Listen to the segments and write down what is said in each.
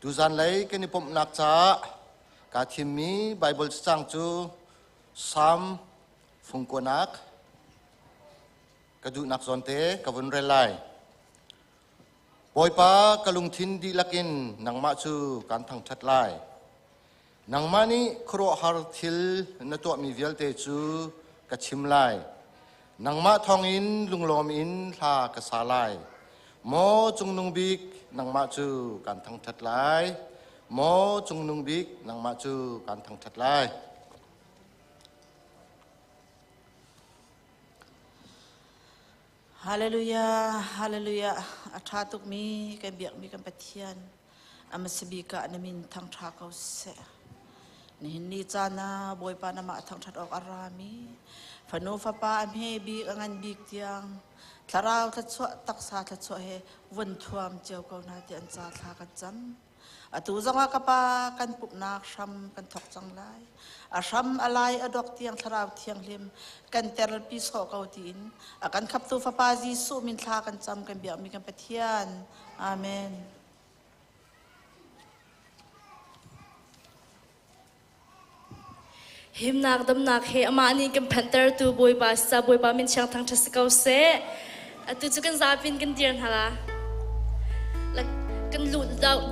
tu zan lấy cái nipom nak cha cả thím mi Bible sang chu Psalm phung ko nak kadu nak zonte kavun relai boy pa kalung thin di lakin nang ma chu kan thang that lai nang mani khro har thil na to mi vial te chu ka chim lai nang ma thong in lunglom in tha ka sa lai mo chung nung bik nang ma chu kan thang that lai mo chung nung bik nang ma chu kan thang that lai Hallelujah, hallelujah. Athatuk mi kan biak mi kan pathian. Amasabika anamin thang thakau se. Ni chana boy pa na ma thang that ok arami. Phano fa pa am he bi angan bik tiang. Tharau that chwa taksa that chwa he won thuam cheu ko na ti an cha tha ka cham. Atu zanga ka pa kan pup nak sham kan thok chang lai. Asham alai adok tiang tharau tiang lim kan therapy so kau tin akan khap tu fa pa Jesu min tha kan cham kan bia mi kan pathian amen him nak dam nak he amani kan panther tu boy ba sa boy ba min chang thang thas kau se atu chu kan zapin kan dian hala lak kan lu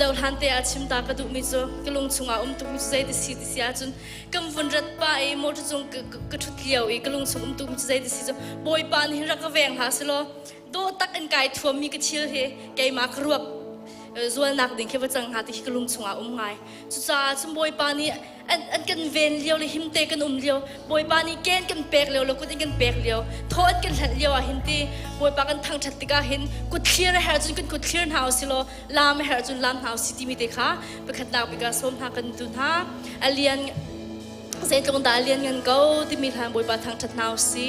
dau han te achim ta ka du mi zo kelung chunga tu mi zai de si sia chun kam vun rat pa e mo chu chung ka thut liao e kelung chung tu mi zai de si zo boy pa ni ra ka veng ha selo do tak an kai thuam mi ka chil he kai ma kruak zual nak ding kheva chang ha ti kelung chunga ngai chu cha chum boy pa ni an kan ven liao le him te kan liao boy pa ni ken kan pek liao lo ku kan pek liao thot kan hlat liao a hin ti boy pa kan thang that tika hin ku clear her chun kan ku clear house silo lam her chun lam house city mi te kha pakhat nak bika som ha kan tun ha alian zai tlong da alian ngan go ti mi than boy pa thang that now si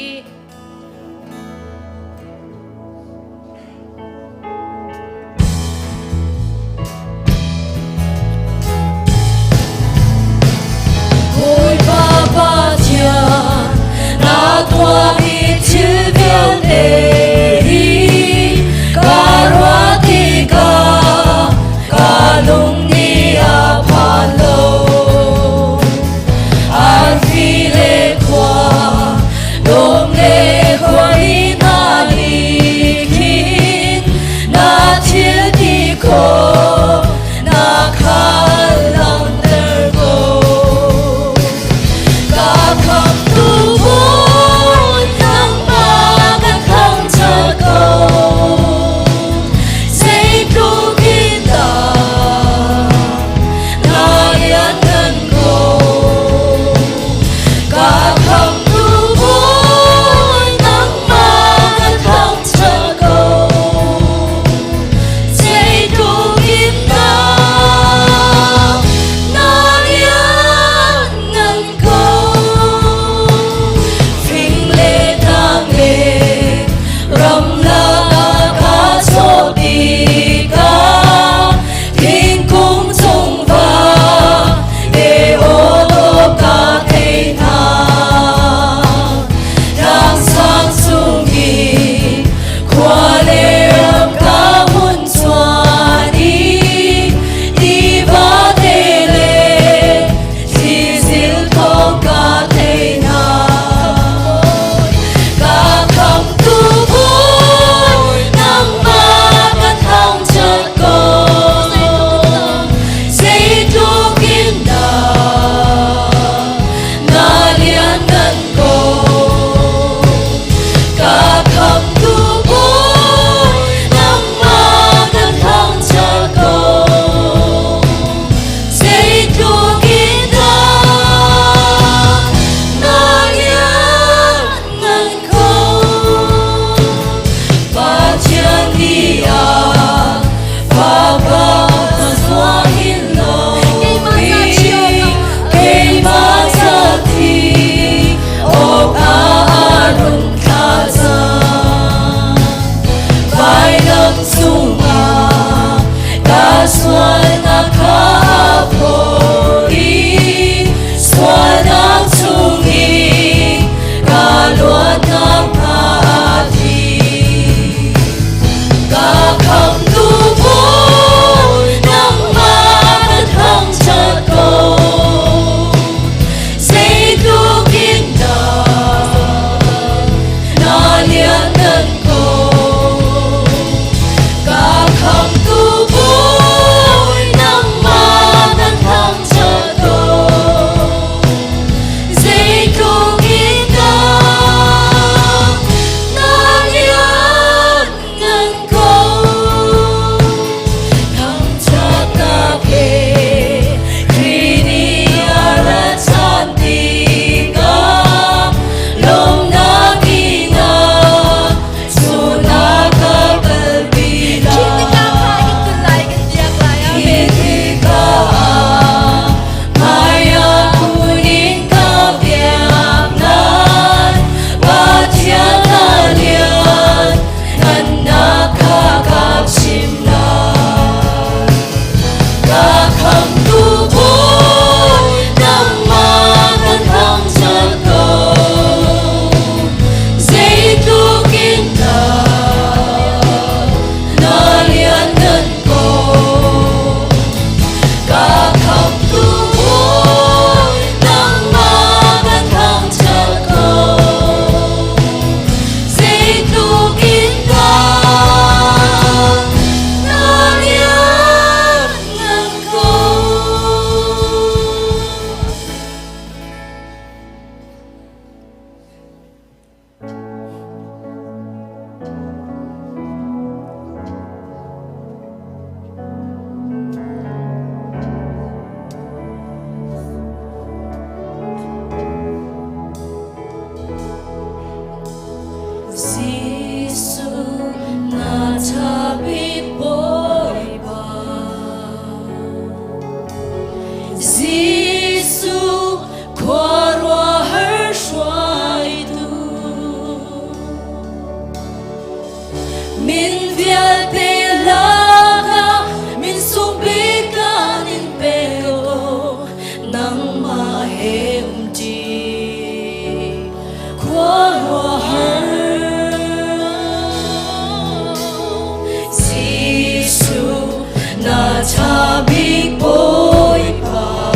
cha big boy pa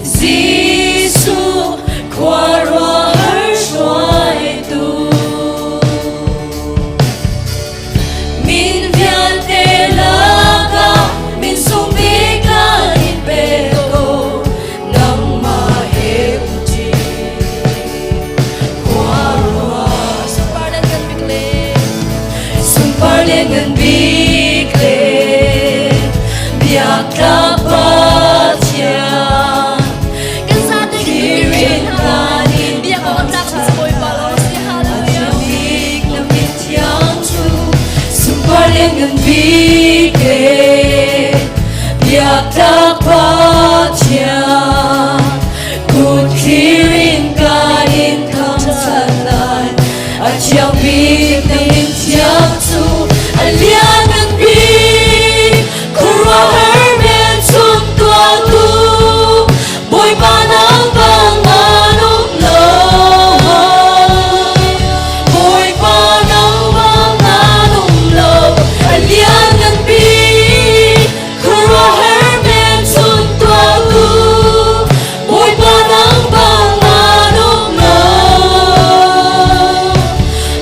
Giêsu qua roa har xoay tu min vian te la ka min sung bi ka in pe ko nang ma he uji qua roa sung par le ngan bi kle biak ta pa chia ngan bi ke biak ta pa chia kut kirin ka in tham san lai a chiang bi tin chiang chu a lian ngan bi kurwa her men chun tua tu boy pa nang bang anong lo boy pa nang bang anong lo alian ngan bi kurwa her men chun tua tu boy pa nang bang anong lo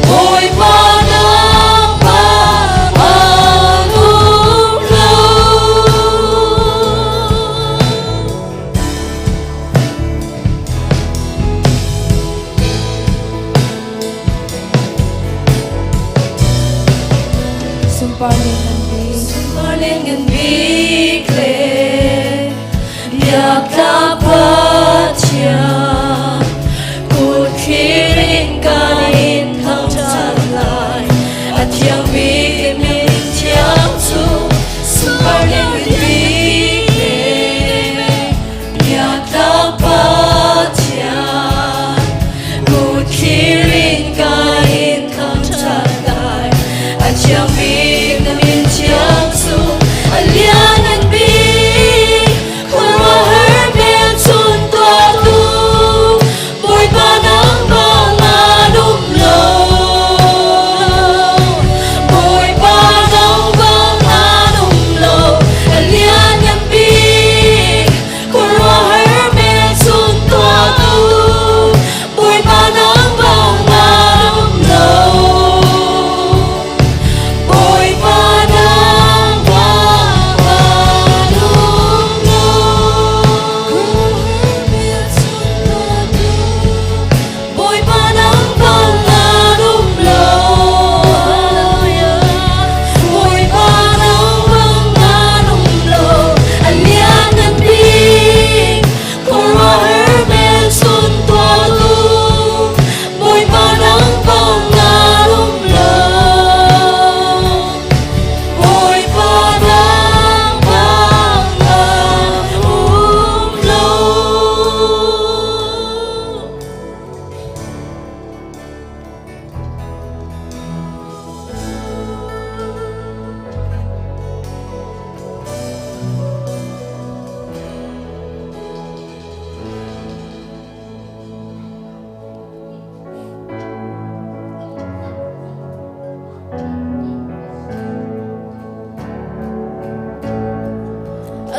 boy pa nang bang anong lo Sumparling bi kle biak ta pa chia kut kirin ka in tham san lai a thiang bi min chiang chu sumparling bi kle biak ta pa chia kut kirin ka in tham san lai a thiang bi min chiang chu alian ngan bi kurwa her men chun tua tu boy pa nang bang anong lo boy pa nang bang anong lo alian ngan bi kurwa her men chun tua tu boy pa nang bang anong lo boy pa nang bang anong lo boy pa nang bang anong lo boy pa nang bang anong lo alian ngan bi kurwa her men chun tua tu boy pa nang bang anong lo boy pa nang bang anong lo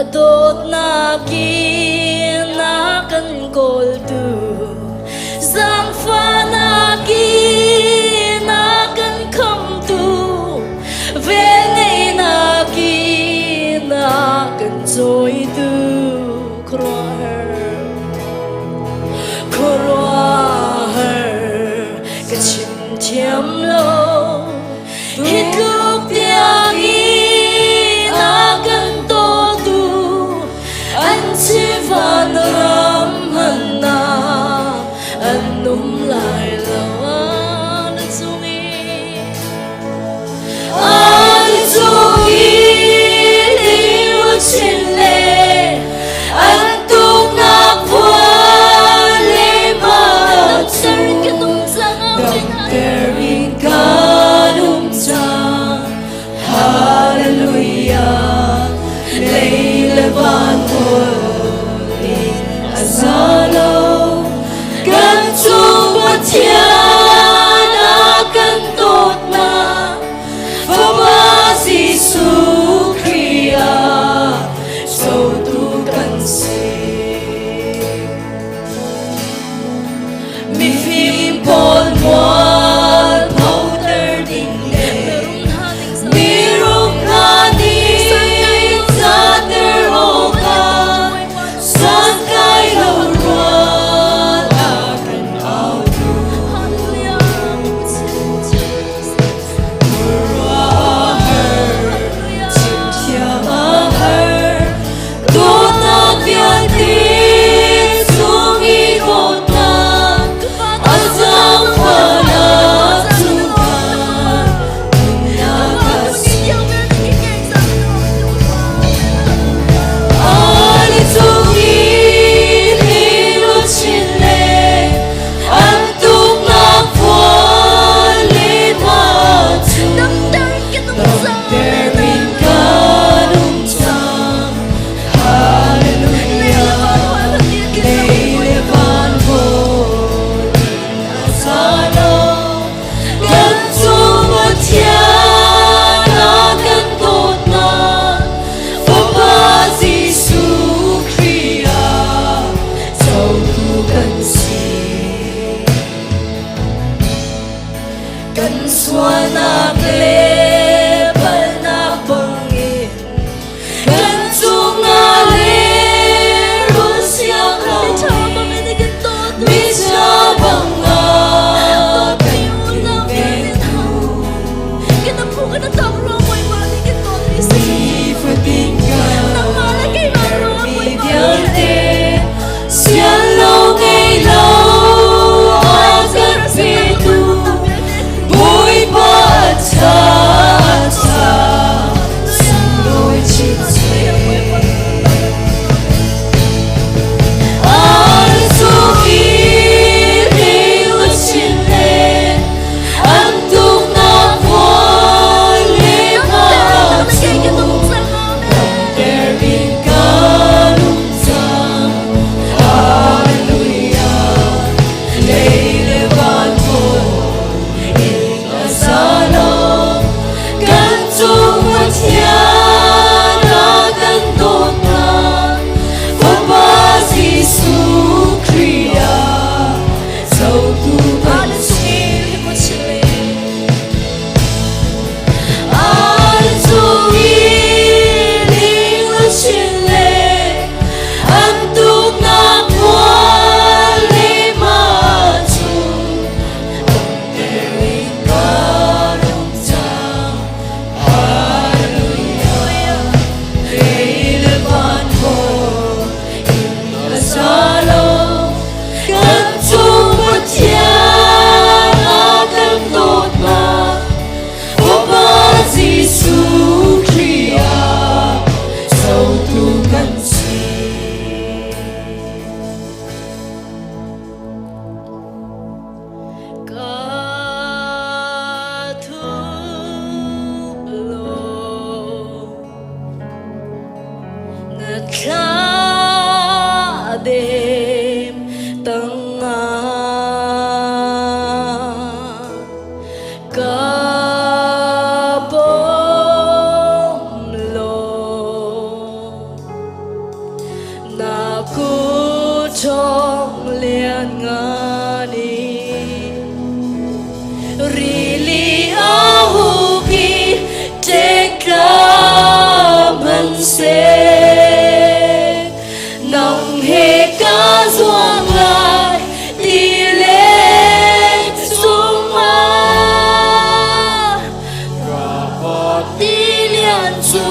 adot na ki na kan kol tu zang fa na ki na kan kham tu ve nei na ki na kan joy tu krwa her ka chim thiam lo hit luk tiang i na kan to tu an chi van ram han na an num lai lo an chung i li wa chin le an tu na kwa le ma sar ka num sang a Giêsu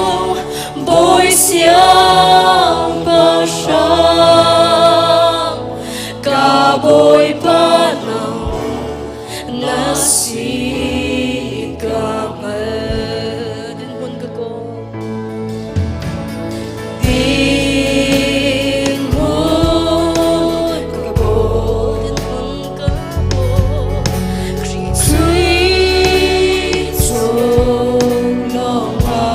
chung bồi xiang ba sang cả bồi ba nào nasi kamar din hun ka ko din hun ka bo din hun ka ko suy chung lòng a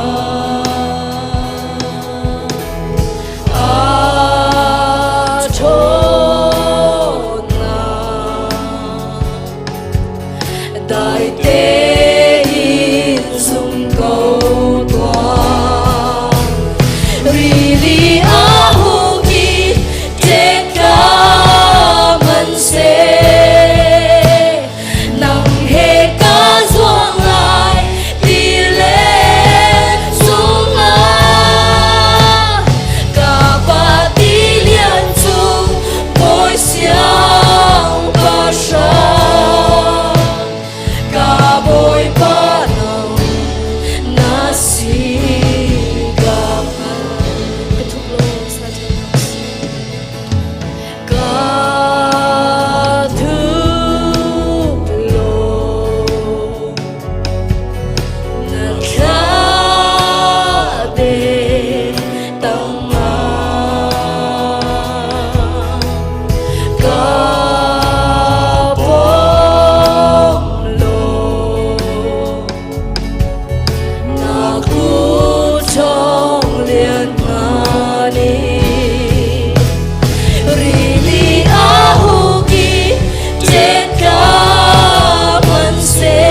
thôn na đại tế in dung câu toan ri ri a hu ki te ka man se nang he ka zuang lai ti le sung a ka pa ti lian chung bồi xiang ba sang cả bồi ba nào nasi kamar kathuk lo sa chen cả thứ lô ngàn khá để tăng ma cả bóng lô na cu trong liên mani Rili ahugi teka manse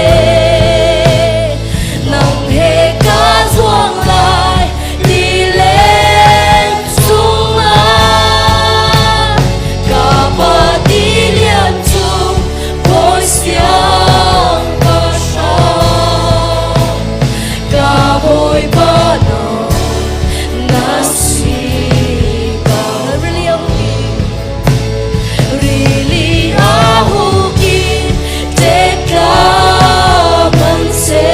nang he ka zuang lai di lên sung a ka pa di lian chung bồi xiang ba sang ka bồi ba nào nasi kamar really ahugi teka manse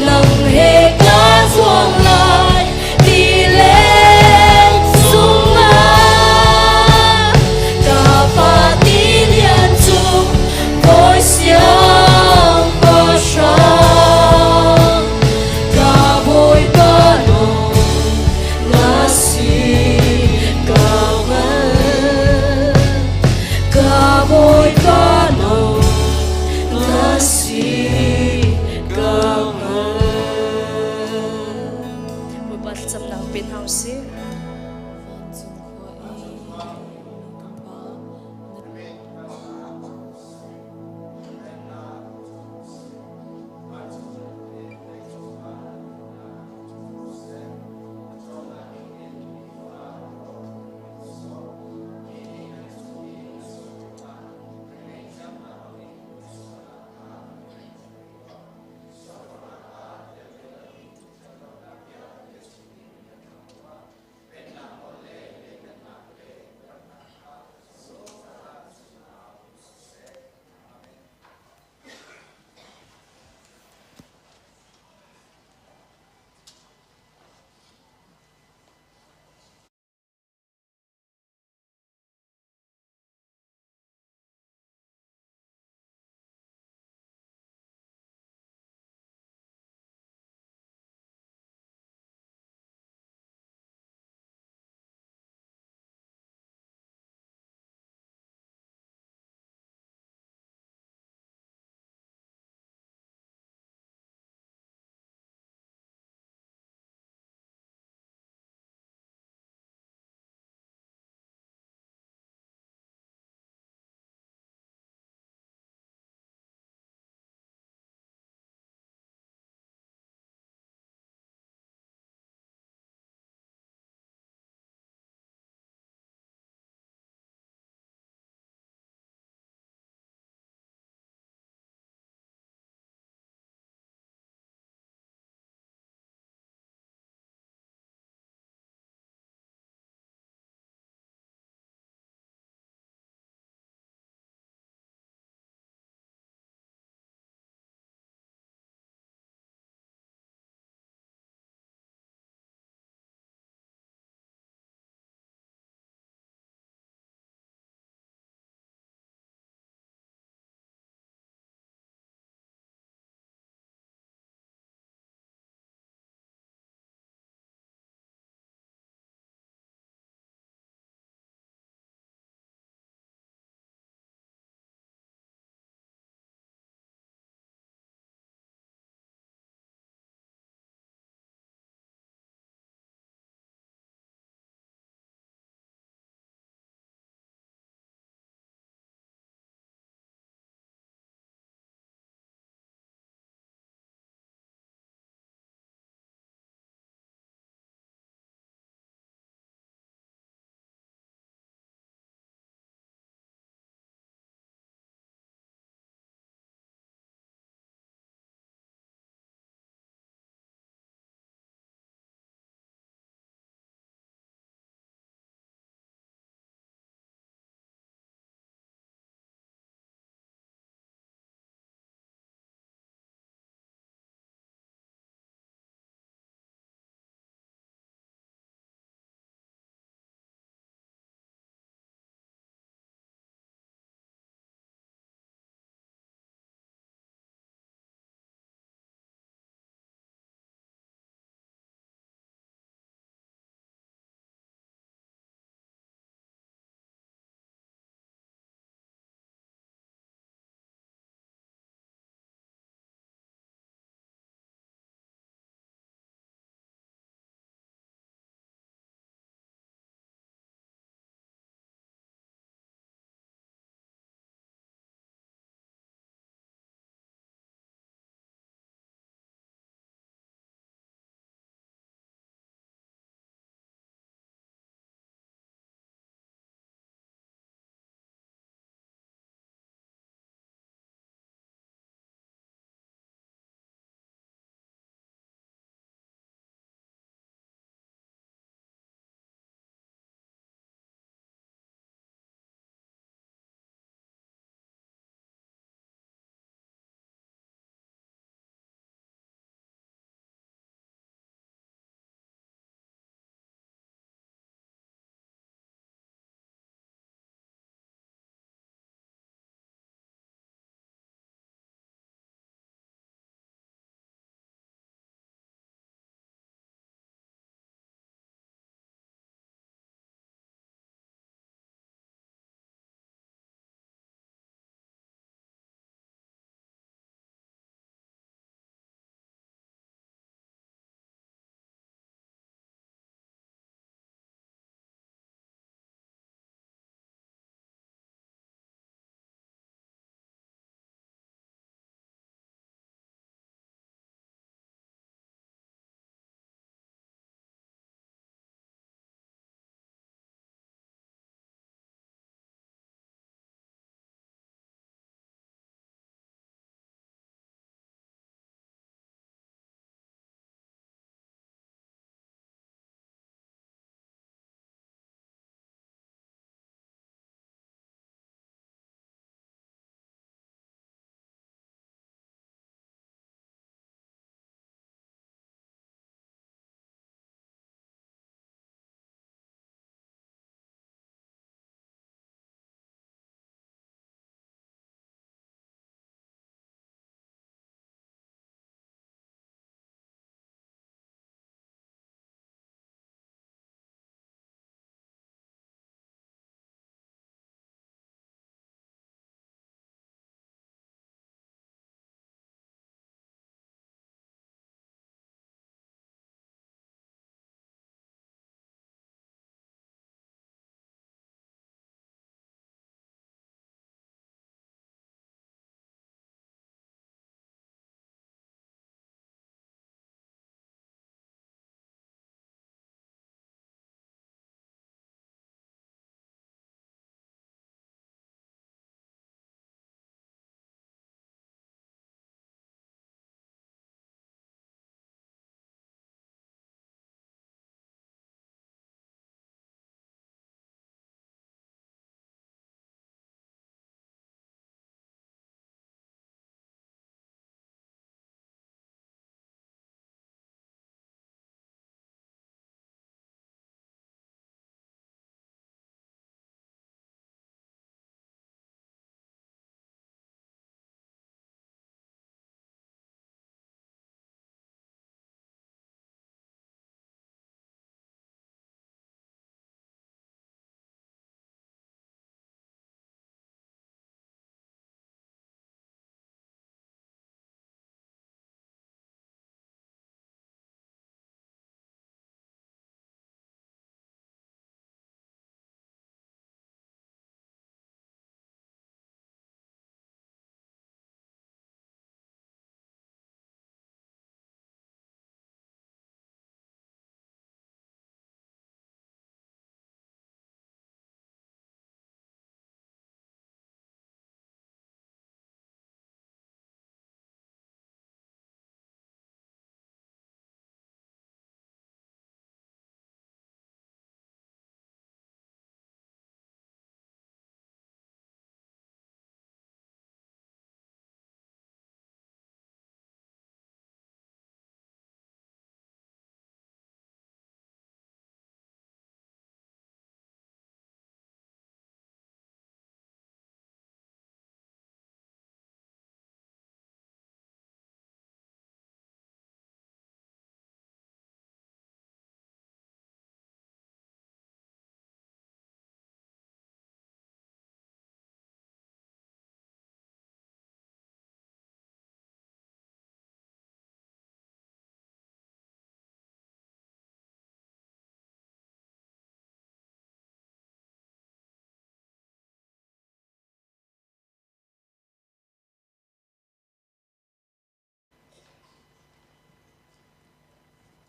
nang he ka zuang lai di lên sung a ka pa ti lian chung bồi xiang ba sang ka bồi ba nào nasi kamar ka bồi ba nào nasi kamar bồi ba cham nang pin house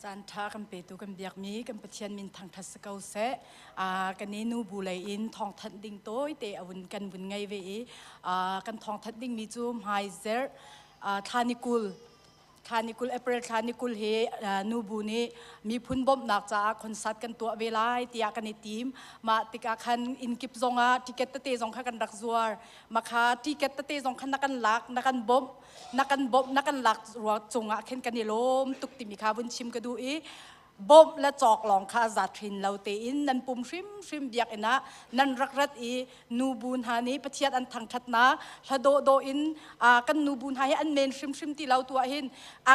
จานทากันเปตุกันเบียกมีกันปะเทียนมินทางทัศเกาเสกันนี้นูบูไลอินทองทัดดิ่งโต้เตอวุนกันวุนไงเวกันทองทัดดิ่งมีจูมไฮเซอร์ทานิกุลเอเปรลทานิกุลเฮนูบูนี้มีพุนบมนักจากคนสัตกันตัวเวลาเตียกันในทีมมาติกาคันอินกิปซงติเกตเตซงขันรักซัวมาคาติเกตเตซงขันนักกันลักนักกันบมนักกันลักรัวจงเข็นกันในลมตุกติมีคาบุนชิมกระดูอีบมและจอกหลองคาจัดทินเราเตอินนันปุ่มชิมเบียกนะนันรักอีนูบูนฮานี้ปะเทียดอันทางทัดนะถ้าโดอินกันนูบูนฮาให้อันเมนชิมที่เราตัวหิน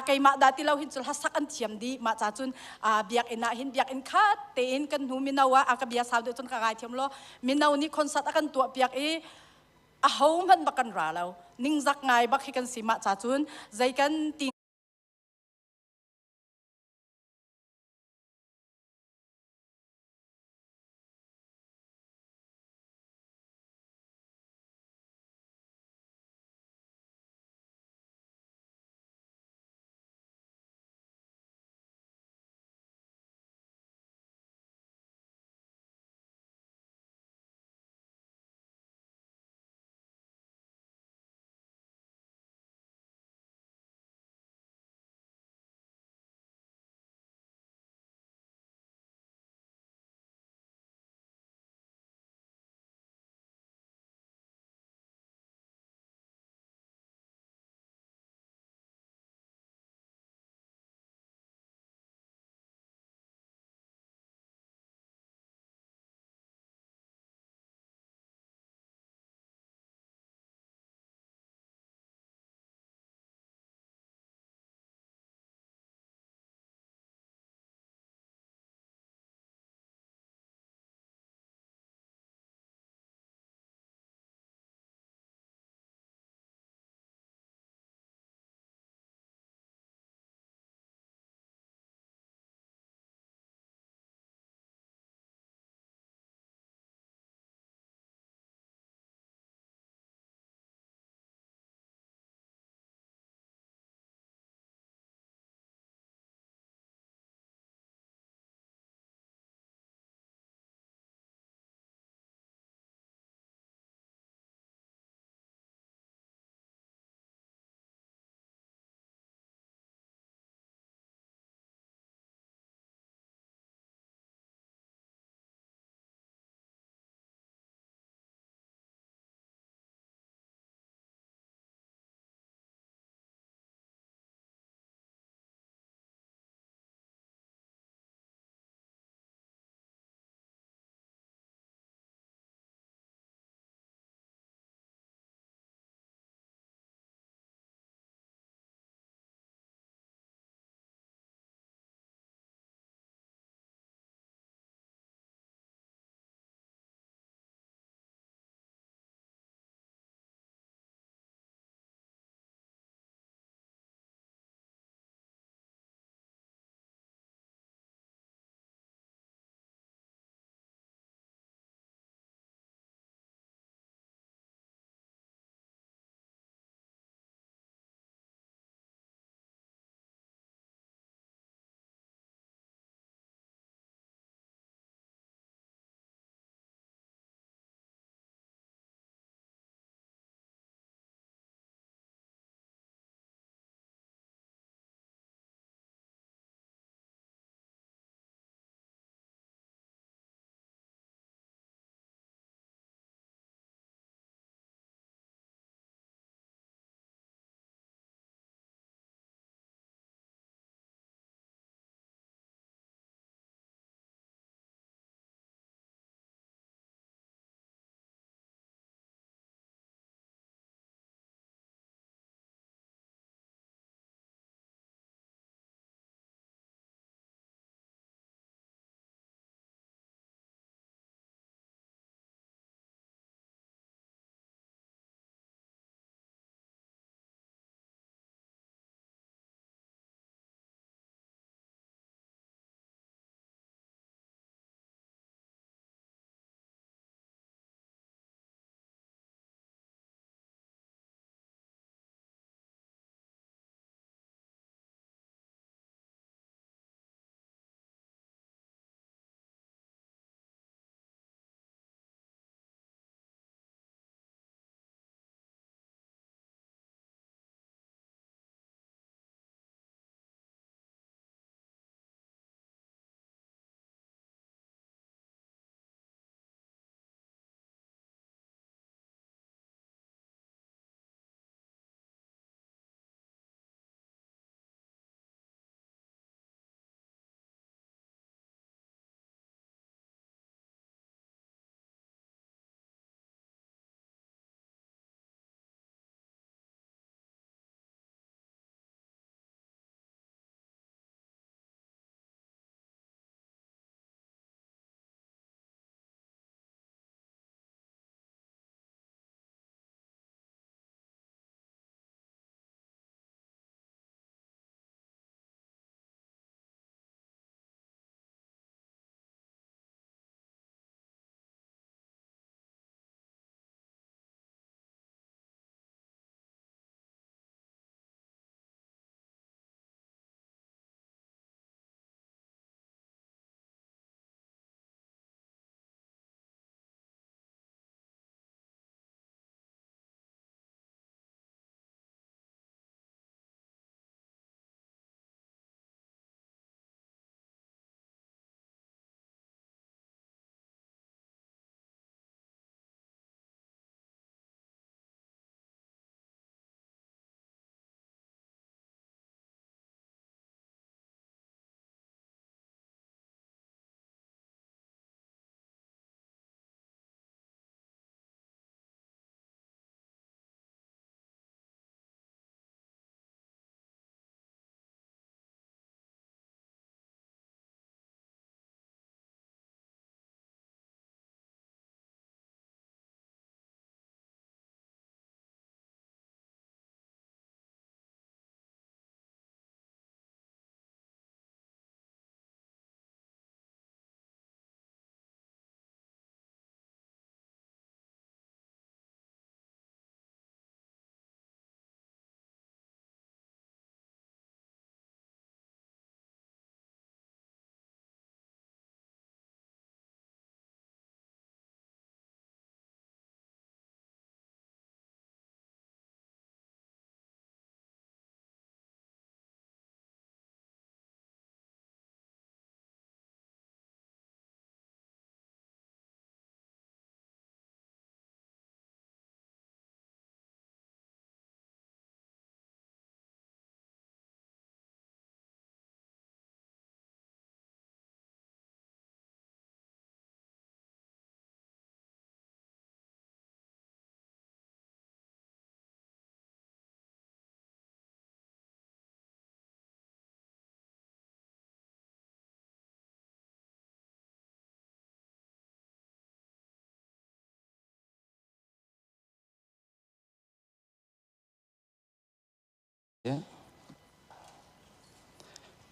ไกมาดาที่เราหินจุลฮัสักอันเทียมดีมาจากจุนเบียกนะหินเบียกอินคาเตอินกันนูมินาวะกเบียสาวเดจนกางายเทียมโลมินาวนี้คนสัตกันตัวเบียกเฮามันบักกันราเรานิ่งจักไงบักให้กันสิมาจากจุนใจกันตี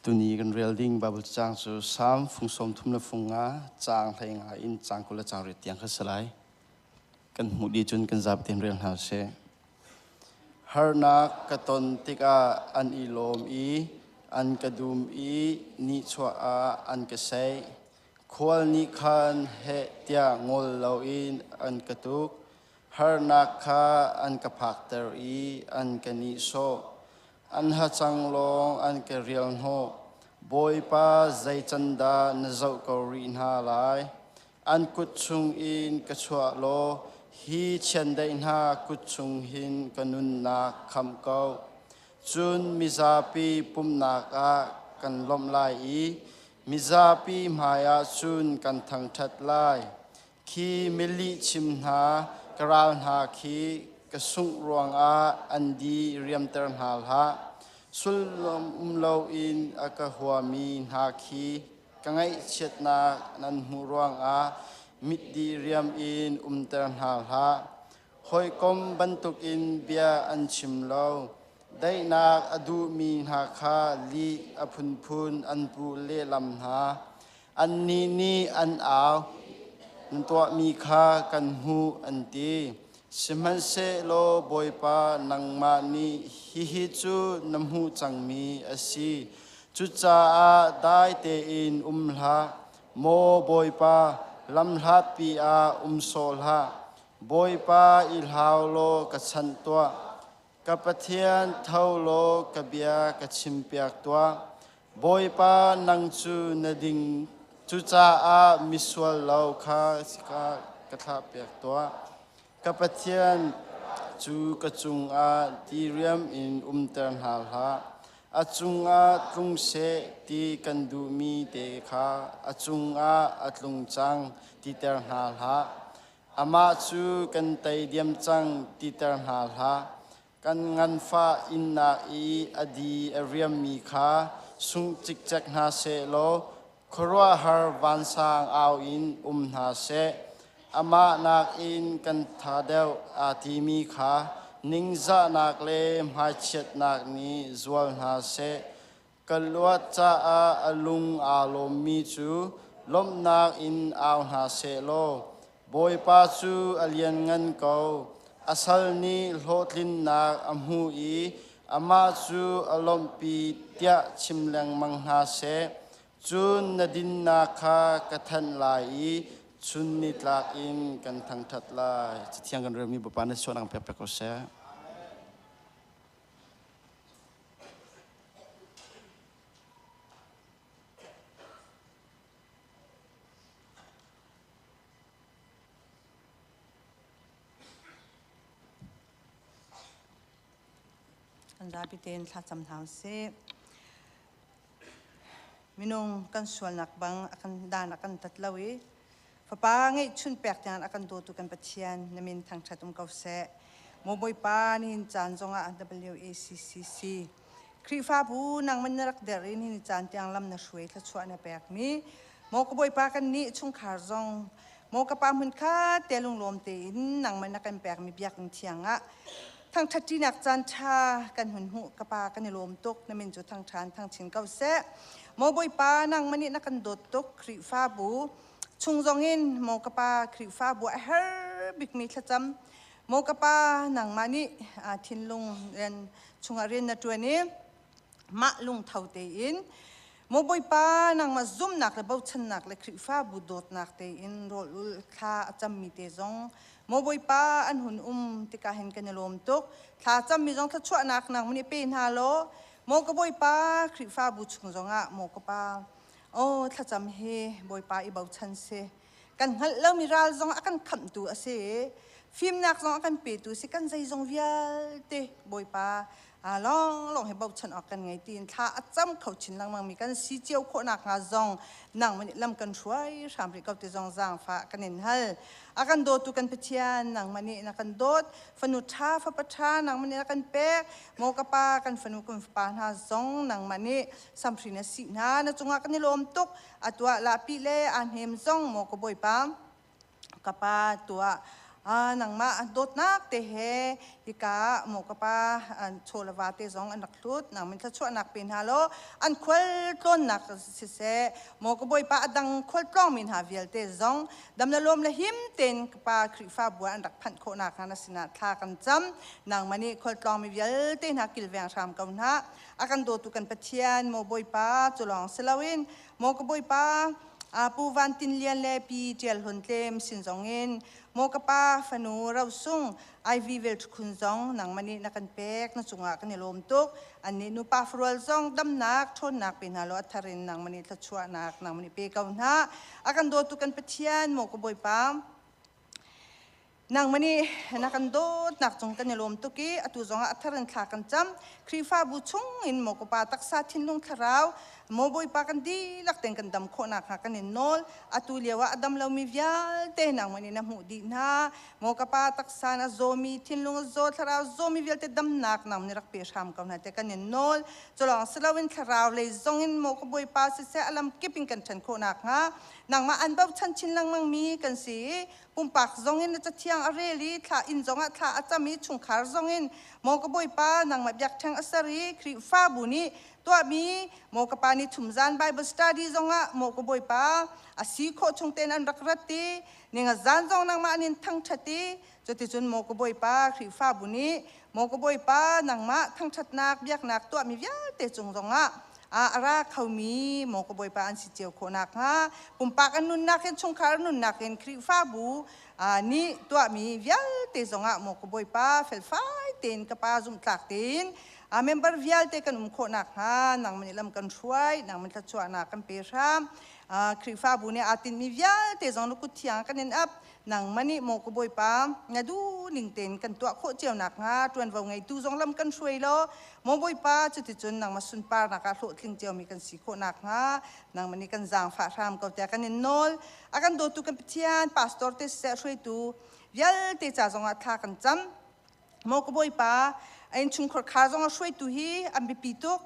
ตัวนี้กันเรียลดิ้งบาบุจางสู่3ฟุงสมทุมละฟุงงาจางไทยงาอินจางกุละจางเรียเตียงขสลายกันมุดีจุนกันจับเตียนเรียนหาเสฮาร์นักกะตนติกาอันอีโลมอีอันกระดุมอีนิชวาอันกระเซควลนิคันเฮเตียงอลลาอินอันกระตุกฮาร์นักคาอันกระพักเตอรีอันกระนิโซอันฮัจังลงอันกระเรียนโฮบอยป้าใจจันดานเจ้ากอรินฮาลายอันกุดชุงอินกระชวะโลฮีเชนได้หากุดชุงหินกนุนนาคำเก่าจุนมิซาปีปุ่มนักอากันล้มลายอีมิซาปีมายาจุนกันทั้งทัดลายคีมิลิชิมหากราวหาคีกระสุงรวงอาอันดีเรียมเตอร์หาลฮะสุลลมเลาอินอากาหัวมีหาคีกังไอเช็ดนานันหูรวงอามิดดีเรียมอินเตอร์หาลฮะหอยกมบรรทุกอินเบียอันชิมเลาได้นักอดูมีหาคาลีอพุนพุนอันปูเลลำหาอันนี้อันอาวนันตัวมีคากันหูอันตีสมันเซโลบอยปานังมานีฮิจูน้ำหูจังมีอสีจุจ้าได้เตอินลาโมบอยปาลำลาปีอาโซลาบอยปาอิลฮาวโลกัชันตัวกับปะเทียนเท่าโลกับเบียกับชิมเปียกตัวบอยปานังจูนดิงจุจ้ามิสวลเลาคาสิกากระทาเปียกตัวกับปะเทียนจูกระจุงตีเรียมอินเตอร์หาลาอาจุงตุงเสตีกันดูมีเตคาอาจุงตุงจังตีเตอร์หาลาอามาจูกันไตเดียมจังตีเตอร์หาลากันงันฟ้าอินนาอีอดีเรียมมีคาสุงจิกจักนาเซโลครัวฮาร์วันซางเอาอินนาเซอามานักอินกันทาเดวอาทิมีขานิงซานักเลมหายเช็ดนักนี้จวลนาเซกัลวัดจ้าอลุงอาลมมีจูลมนักอินเอานาเซโลบอยปาจูอเลียนเงินเกาอาศัยนี้โลดลินนักอัมหูอีอามาจูอลมปีเตียชิมแรงมังนาเซจูนนดินนาคากระทันลายชุนนิตลากอินกันทั้งทัดลายจะเที่ยงกันเรื่องมีบุปผาในส่วนของเปียกก็เสียกันราพิเตนทัดจำทางเสมินงกันส่วนนักบังอากันดานอากันตัดลาวีฟ้าป้าไงชุนแปลกจานอากันตัวตุกันปัจเจียนนมินทางชัดเก่าเสโมบอยป้านี่จานจงWACCC ครีฟ้าบูนังมันรักเดรินี่จานที่อังลำนัช่วยทัดชวนแปลกมีโมกบอยป้ากันนี่ชุงขาจงโมกป้ามุนค่าเตลุงลมเตนนังมันนักกันแปลกมีเบียกเทียงะทางชัดจีนักจานชากันหุ่นหูกป้ากันในลมตกนมินจุดทางชานทางชิงเก่าเสโมบอยป้านังมันนี่นักกันโดดตกครีฟ้าบูชุงจงอินโมกป้าครีฟ้าบัวเฮอร์บิกมีขจำโมกป้าหนังมานี่ทินลุงเรียนชุงเรียนนัดตัวนี้มะลุงเท่าเตอินโมบอยป้าหนังมาซุ่มหนักและเบาชันหนักและครีฟ้าบูโดดหนักเตอินโรลุค่าจำมีเตจงโมบอยป้าอันหุ่นติกาเห็นกันในลมตุกค่าจำมีจงทัดชั่วหนักหนังมันนี่เป็นฮาโลโมกบอยป้าครีฟ้าบูชุงจงโมกป้าโอ้ถ้าจำเฮบอยป้าอีเบาชันเซกันฮัลเล่ามีราลจงอากันขับตัวเสฟิล์มนักจงอากันเปิดตัวสิกันใจจงวิลเตบอยป้าลองให้เบาชันออกกันไงตีนถ้าจำเขาชินลังมังมีกันสีเจียวโคนักงาจงนั่งมันลำกันช่วยสามริกเอาแต่จงจางฟ้ากันเห็นฮัลอากันโดดตุกันเพียนนั่งมันนี่นักกันโดดฝนุท่าฟ้าประชานั่งมันนี่นักกันเป๊กโมกป้ากันฝนุกันปานหาจงนั่งมันนี่สัมผัสสินาจงอากันนี่ลมตุกตัวลาปิเลอันเฮมจงโมกบอยป้ากป้าตัว nang ma dot nak te he ika mo ka pa chola te zong anak lut nang min thachu anak pin halo an khwal ton nak si se mo ko boy pa adang khwal plong min ha vial te zong dam na lom la him ten ka pa khri fa bua an rak phan kho nak na sina tha kan cham nang mani khwal plong mi vial te na kil veng ram kaun ha akan do tu kan pathian mo boy pa chulong selawin mo ko boy pa pu van tin lian le pi tial hun tlem sin zongin mo ka pa fanu raw sung ai vi vel khun zong nang mani na kan pek na chunga kan lom tuk ani nu pa frual zong dam nak thon nak pin halo atharin nang mani thachua nak nang mani pe kaun ha akan do tu kan pathian mo ko boy pa nang mani nakan dot nak chung kan lom tuki atu zonga atharan thla kan cham khrifa bu chung in mo ko pa taksa thinlung tharau mo boy pa kan di lak teng kan dam kho nak ha kan nol atu lewa adam lo mi vial te nang mani na mu di na mo ka pa taksa na zomi thinlung zo tharau zomi vial te dam nak nam ni rak pe sham kan na te kan nol cholong slawin tharau le zongin mo ko boy pa se alam keeping kan than kho nak ha nang ma an bau chan chin lang mang mi kan si pumpak zongin na chathiang areli thla in zonga thla achami chungkhar zongin mo ko boy pa nang ma byak thang asari khri fa buni to mi mo ka pani thumzan bible study zonga mo ko boy pa asi kho chungten an rakrati ninga zan zong nang ma anin thang thati choti chun mo ko boy pa khri fa buni mo ko boy pa nang ma thang that nak byak nak to mi vyal te chung zonga ara khawmi mo ko boy pa an si cheu kho nak ha pumpak an nun nak en chungkhar nun nak en khri fa bu ni to mi vyal te zonga mo ko boy pa fel fai ten ka pa zum tlak tin member vial te kan kho nak ha nang manilam kan thruai nang man thachua na kan pe ram khrifa bu ne atin mi vial te zong ku thiang kan en up nang mani mo ko boy pa nga du ning ten kan to kho cheu nak ha tuan vo ngai tu zong lam kan shui lo mo boy pa chuti chun nang masun par na ka hlo tling cheu mi kan si kho nak ha nang mani kan jang fa ram ko te kan en nol akan do tu kan pithian pastor te se shui tu vial te cha zong a tha kan cham mo ko boy pa ein chung khor kha zong a shoi tu hi ambi pitok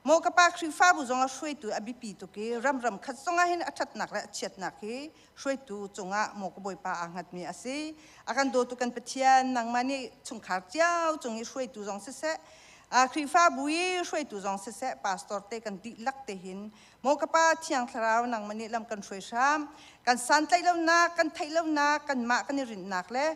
mo ka pa khri fa bu zong a shoi tu abi pitok ki ram khat zong a hin athat nak ra chet nak hi shoi tu chunga mo ko boy pa angat mi ase akan do tu kan pathian nang mani chung khar chiao chung i shoi tu zong se se khri fa bu i shoi tu zong se se pastor te kan di lak te hin mo ka pa thiang tharau nang mani lam kan shoi sham kan san tlai lo na kan thai lo na kan ma kan rin nak le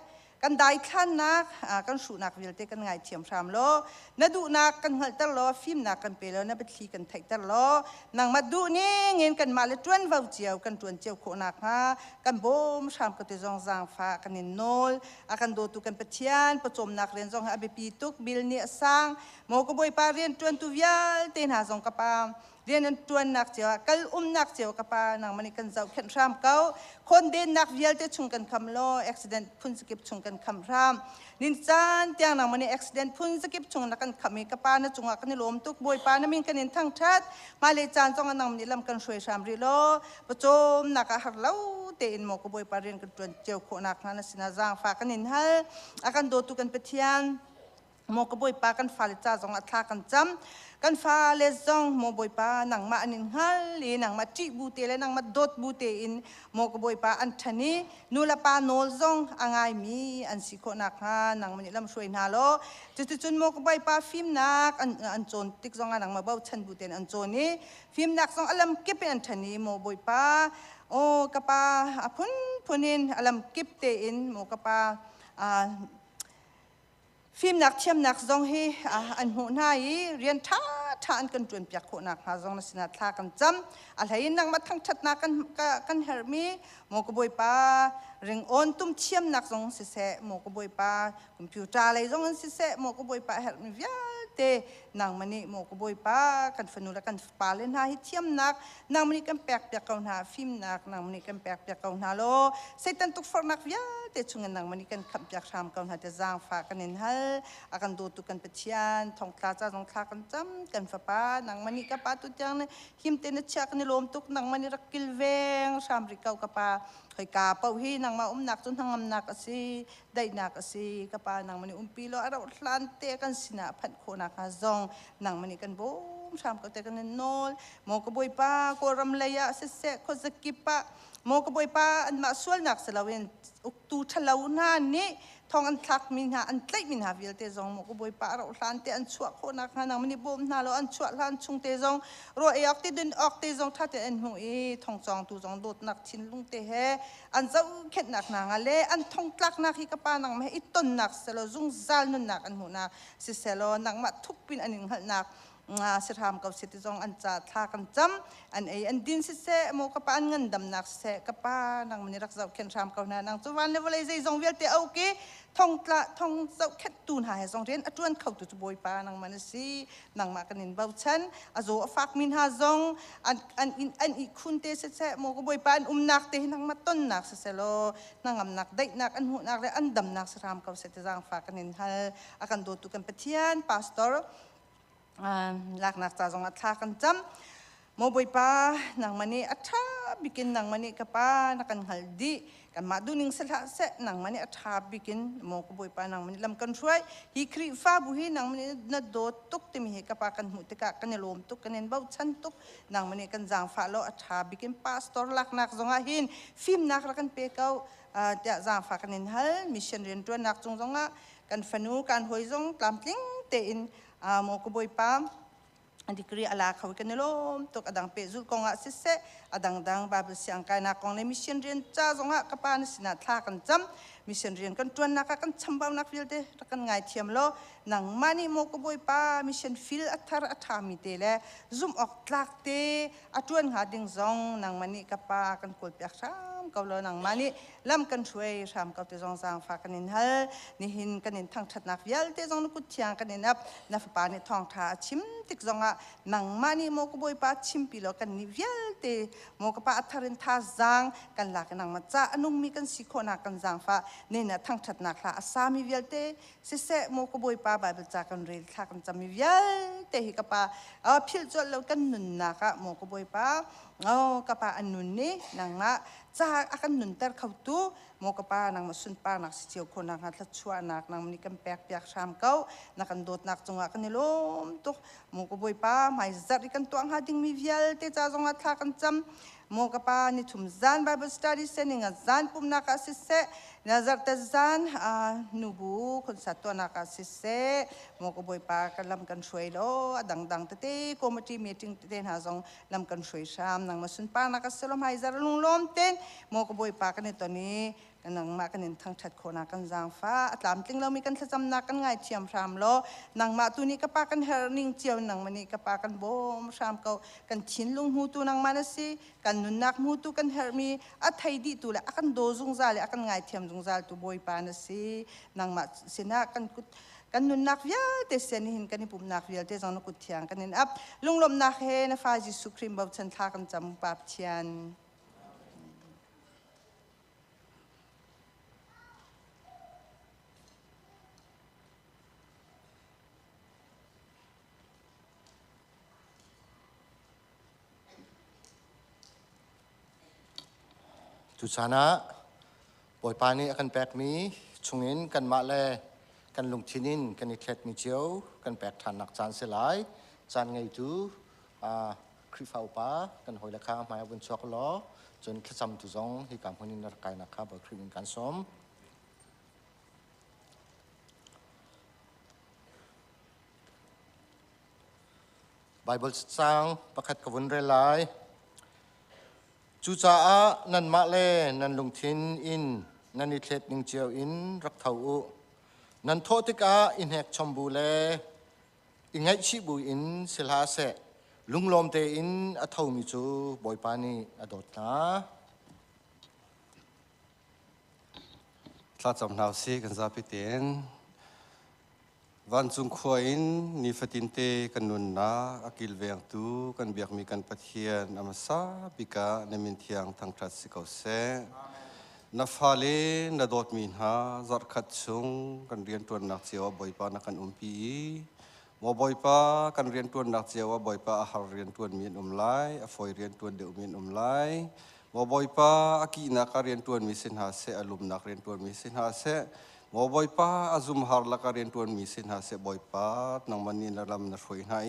kan dai khan nak kan shu nak vil te kan ngai thiam ram lo na du nak kan hal tar lo film nak kan pe lo na bethli kan thai tar lo nang ma du ni ngin kan ma le tuen vau chiao kan tuan chiao kho nak ha kan bom ram ka te zong zang fa kan in nol akan do tu kan pathian pachom nak ren zong ha be pi tuk bil ni sang mo ko boy pa rian tuan tu vial ten ha zong ka pa rian an tuan nak chiao kal nak chiao ka pa nang mani kan zau khen ram kau kon den nak vial te chung kan kham lo accident phun skip chung kan kham ram nin chan tiang nang mani accident phun skip chung na kan khami ka pa na chunga kan lom tuk boy pa na min kan in thang that ma le chan chong nang mani lam kan shoi sam ri lo pachom nak a har lo te in mo ko boy pa rian kan tuan chiao kho nak na sina jang fa kan in hal akan do tu kan pathian mo ko boy pa kan fa le cha zong a thla kan cham kan fa le zong mo boy pa nang ma anin hal le nang ma ti bu te le nang ma dot bu te in mo ko boy pa an thani nula pa nol zong angai mi an si ko nak ha nang mani lam shoi na lo chu chun mo ko boy pa film nak an chon tik zong nang ma bau chan bu ten an chon ni film nak zong alam kip an thani mo boy pa o ka pa apun punin alam kip te in mo ka pa film nak thiam nak zong hi an hu na hi rian tha an kan tuan pyak kho nak ha zong na sina thla kan cham al hain nang ma thang that na kan her mi mo ko boy pa ring on tum thiam nak zong se se mo ko boy pa computer le zong se se mo ko boy pa her mi vya te nang mani mo ko boy pa kan fanula kan palen ha hi thiam nak nang mani kan pek kaun ha film nak nang mani kan pek kaun ha lo setan tuk for nak vya te chungan nang mani kan kham pyak ram kaun ha te jang fa kan in hal akan do tu kan pathian thong tla cha jong thla kan cham kan fa pa nang mani ka pa tu chang him te na chak ni lom tuk nang mani rakil veng sam ri kau ka pa khoi ka pau hi nang ma nak chun hangam nak asi dai nak asi ka pa nang mani pilo ara hlan te kan sina phan kho nak ha zong nang mani kan bo ชามก็แต่กันนอลโมกบอยป้าโกรำเลยะเสะก็จะกิปะโมกบอยป้าอันมาส่วนนักสลาเวนอุตูทะเลาหน้านี้ทองอันทักมินหาอันไตมินหาวิลเตจงโมกบอยป้าเราหลานเตอันชัวโคนักหานังมันนี่บ่มนาเราอันชัวหลานชุงเตจงรอเอออกติดินออกเตจงทัดเตอันหงทองจองตูจงโดดนักชินลุงเตเฮอันเจ้าเข็ดนักนางอะไรอันทองตักนักฮิกป้านังไม่อิต้นนักสลาจุงซาลนุนนักอันหูนักสิเสลนักมาทุกปินอันหนึ่งหันนักสิทามกับสิทธิจงอันจัดทากันจำอันอันดินสิเสโมกป้าเงินดำนักเสกป้านังมันนี่รักษาเข็นทามกับนังจุวันเลวเลยใจจงเวลเตเอาเกทองตละทองเจ้าแค่ตูนหายจงเรียนอจวนเข้าตัวจุบอยป้านังมันสินังมากันนินเบาชันอโจฟักมินหาจงอันอีคุณเตสิเสโมกบอยป้าอันนักเตนังมาต้นนักสิเสโลนังอำนักได้นักอันหูนักและอันดำนักสิทามกับสิทธิจงฟักกันนินฮัลอากันโดตุกันเปทียนพาสตอร์ลักนักจ่าจงอัฐากันจำโมบอยป้านางมันนี่อัฐาบิกินนางมันนี่กับป้านักกันฮัลดีกันมาดูนิ่งเสละเสนางมันนี่อัฐาบิกินโมกบอยป้านางมันนี่ลำกันช่วยฮิครีฟ้าบุหีนางมันนี่นัดโดตุกเตมิเฮกับป้ากันหุติกะกันเนลมตุกกันเนนเบาชันตุกนางมันนี่กันจางฟ้าโลอัฐาบิกินพาสตอร์ลักนักจงอาหินฟิล์มนักรักันเปเก้าจะจางฟ้ากันเนนฮัลมิชชันเรียนตัวนักจงอากันฟันูกันหอยจงตามติ้งเตอินโมกบอยป้าอันที่กรีอาลาเขากันนี่ล้มตกอดังเปจุลกงอาสิเสอดังดังบาบเสียงกายนักกองในมิชชันเรียนจ้าจงอากับปานสินาทากันจำมิชชันเรียนกันจวนนักกันชำบาวนักฟิลเตรักันไงเทียมโลนังมานี่โมกบอยป้ามิชชันฟิลอัฐาอัฐามิเตเลซุ่มออกตลักเตอจวนหาดิ่งจงนังมานี่กับปากันกดเปียกช้ำเขาเลยนังมานี่ลำกันช่วยช้ำเขาเตจงจางฟ้ากันนินฮัลนี่หินกันนินทั้งชัดนักฟิลเตจงนุกุเทียงกันนินนับนับปานี่ทองท่าชิมติกจงนังมานี่โมกบอยป้าชิมปิโลกันนิฟิลเตโมกป้าอัฐารินท่าจางกันหลักนังมาจ้าอนุมีกันสิโคนักกันจางฟ้านี่นะทั้งชัดนักละอาสามีฟิลเตเสโมกบอยป้าบาเบจากกันเรียลท่ากันจำมีฟิลเตฮิกับป้าพิลจวดแล้วกันนุนนักโมกบอยป้ากับป้าอันนุนนี่นังมาจ้าอากันนุนเตอร์เขาตู้โมกป้านังมาสุนป้านักสิเจียวคนนักหัดละชัวนักนังมันนี่กันแปลกเปียกชามเก้านักกันโดดนักจงอากันนี่ล้มตุกโมกบอยป้าไม่จัดกันตัวหัดดิ้งมีฟิลเตจ้าจงอาท่ากันจำโมกป้านี่ทุ่มจานไบเบิลสตัดดี้เซนิงจานปุ่มนักสิเสนาจัดแต่จานนูบูคนสัตว์ตัวนักสิเสโมกบอยป้ากันลำกันช่วยโลดังเตะคอมมิตี้มีติ้งเต้นหาจงลำกันช่วยชามนังมาสุนป้านักสลมให้จัดลุงล้มเต้นโมกบอยป้ากันในตัวนี้นังมากันนินทั้งชัดโคนักกันจางฟ้าตามติ้งเรามีกันจำนักกันไงเทียมชามโลนังมาตัวนี้กับป้ากันเฮร์นิ่งเจียวนังมันนี่กับป้ากันโบมชามเขากันชินลุงหูตัวนังมานะสิกันนุนนักหูตัวกันเฮร์มีอัฐไทยดีตัวละอากันโดจุงซาเลยอากันไงเทียมจุงซาตัวบอยป้านะสินังมาสินะกันนุนนักวิลเตเซนิหินกันนี่ปุ่มนักวิลเตจังนุกุเทียงกันนินอับลุงลมนักเฮนะฟ้าจิสุครีมแบบฉันทากันจำปาบเทียนทุสานะปอยปานี่กันแปลกมีชงอินกันมาเลกันลงทินินกันอิเคล็ดมีเจียวกันแปลกทานนักจานเสลายจานไงดูคริฟ้าอุปากันหอยราคาหมายบนช็อกโกแลตจนขจำตุจงที่การพนินรักไก่นะครับบคริมินกันสมไบเบิลสร้างประคัดกวนเรลายจูจ้านันมาเลนันลงทินอินนันอิเคล็ดนิงเจียวอินรักเท่าอุนันโทติกาอินแหกชมบูเลอิงไงชิบูอินเสลาเสลุงลมเตอินอัฐามิจูบอยปานีอดอตนาถ้าจำนาวสิกันจะพิเตนวันจุงขวอินนิฟตินเตกันนุนนาอากิลเวียงตูกันเบียกมีกันปะเทียนอามาซาบิกาเนมินเทียงทางทรัสสิกาเซนับฟาเลนดอดมินฮาจัดขัดซุงกันเรียนตัวนักเจียวบอยปานักกันปีมอบอยปากันเรียนตัวนักเจียวบอยปาอาหารเรียนตัวมีนไลอฟอยเรียนตัวเดือมีนไลมอบอยปาอากีนักเรียนตัวมีสินหาเซอลุมนักเรียนตัวมีสินหาเซมอบอยปาอาซุมฮาร์ลักเรียนตัวมีสินหาเซบอยปานังมันนี่นรำนักช่วยให้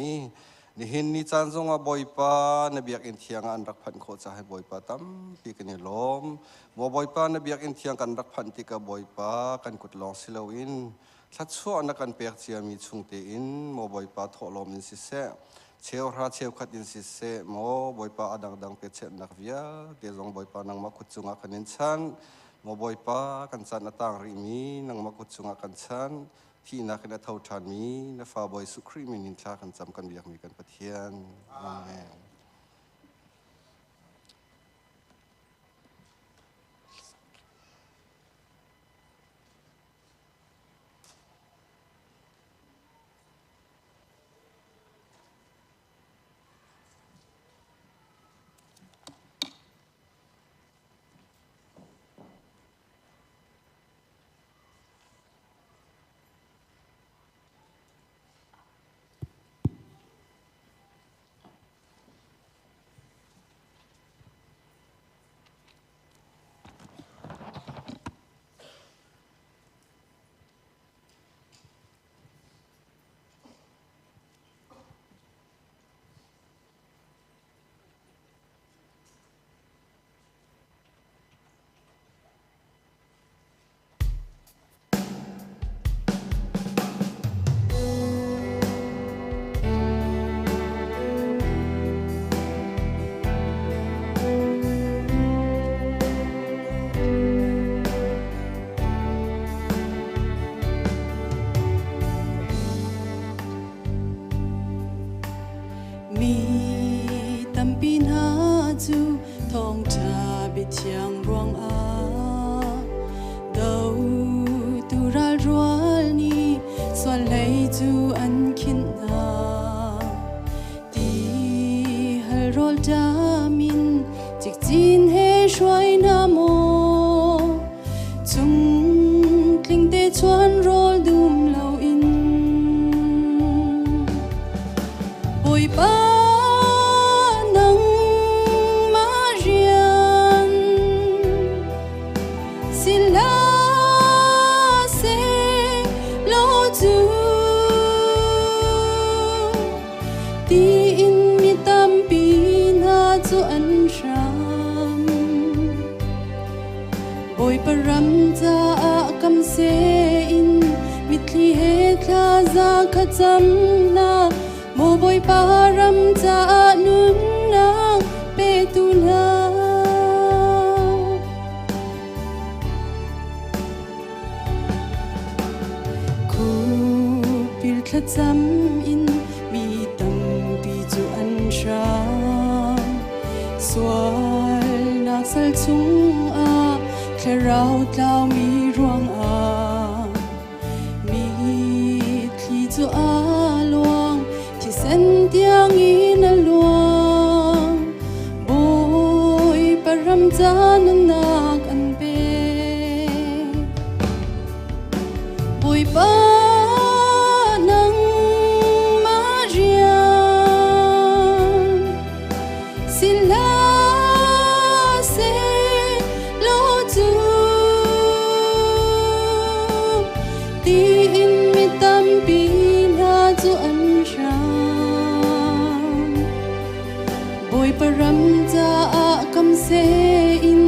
ni hin ni chan zonga boipa na biak in thianga an rak phan kho cha hai boipa tam pi kan lom mo boipa na biak in thiang kan rak phan ti ka boipa kan kut long silo in thlat chu an kan pek chia mi chungte in mo boipa tho lom in si se cheu ra cheu khat in si se mo boipa adang dang pe che nak via te zong boipa nang ma kut chunga kan in chan mo boipa kan chan atang ri mi nang ma kut chunga kan chanที่นักนักท่าทานมีนักฟ้าบอยสุครีมินินทรากันจำกันเบียกมีกันปะเทียนอาเมน Chiang ruang a đâu tu ra rual ni xoan lấy tu an kin na ti hal rol da min chik chin he shoi na mo chung kling te chuan rol dum lo in boi ba param cha kam se in mitli he thla za khacham na mo boy param cha nun na pe tu na khu pil khacham in mi tam pi chu an sha swal nak sal chung a rau tao mi ruang a mi thi chu a luang thì sen tiang in a luang boy param chan nak an pe boy pa nang ma rian sila param cha kam se in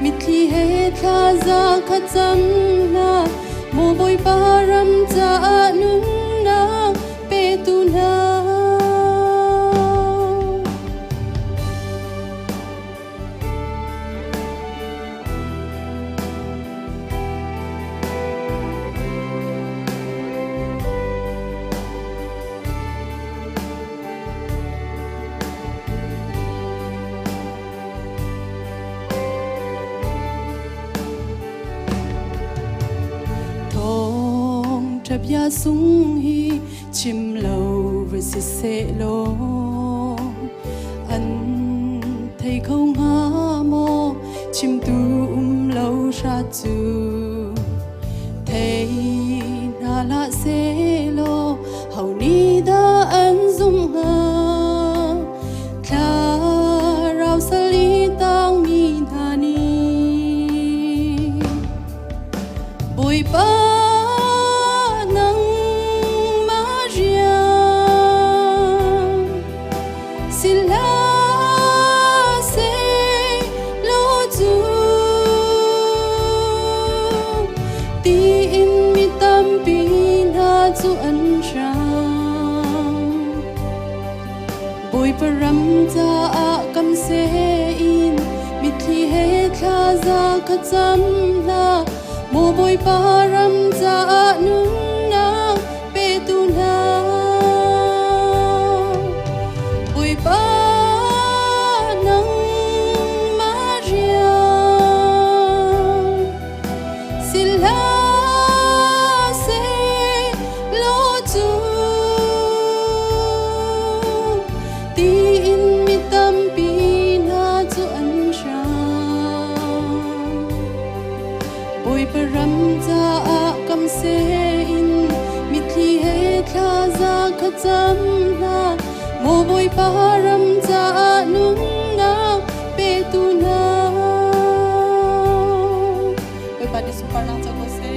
mitli he thla za khacham na mo boy param cha nun na pe tu na ya sung hi chim lâu với si se lo an thấy không ha mo chim tu lâu ra chu thấy na la se lo hầu ni da an dung ha kha rau sali tang mi na ni bồi ba an chang boi param cha a kam se in mi thi he kha za kha cham la mo boi param cha a nun na pe tu na boi pa nang maria sila se lo tu ti in mi tam pi na chu an chang boi param cha a kam se in mi thi he kha za kha cham na mo boi param cha a nun na pe tu na boi pa di super na cha ko se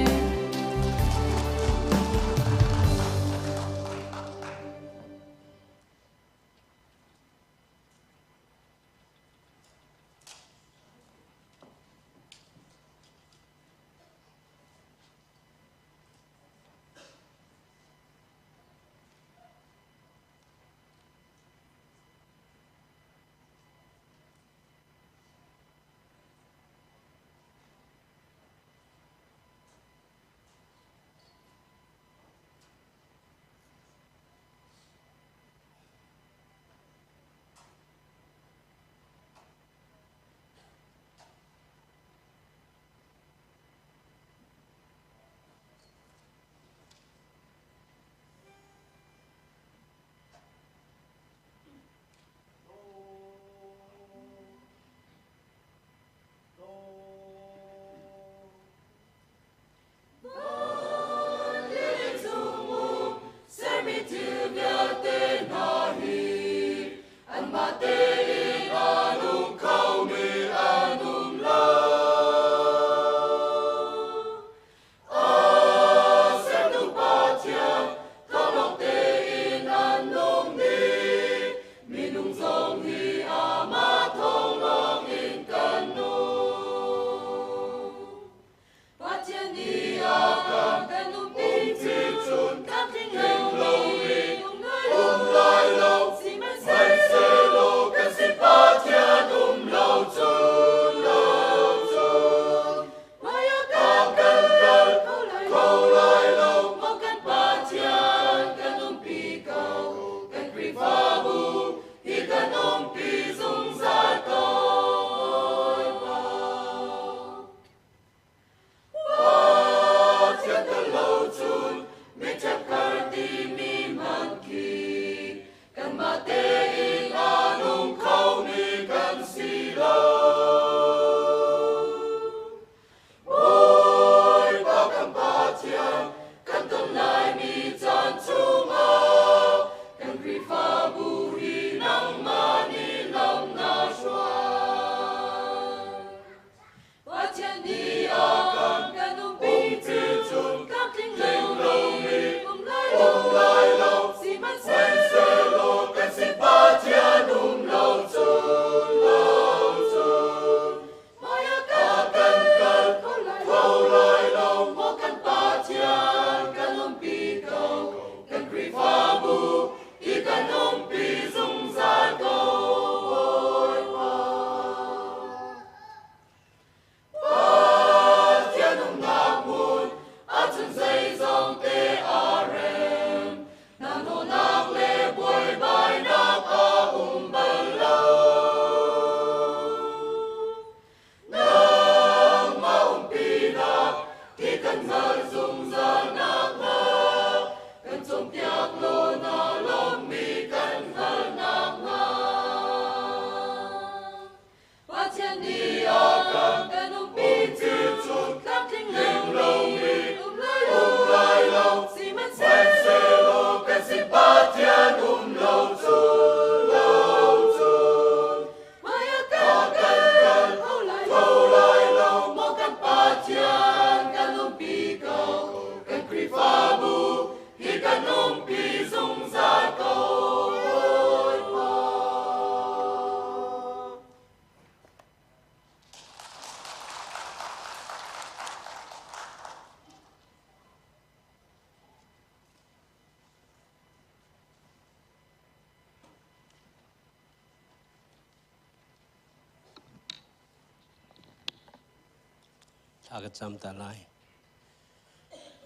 ากจำตาลาย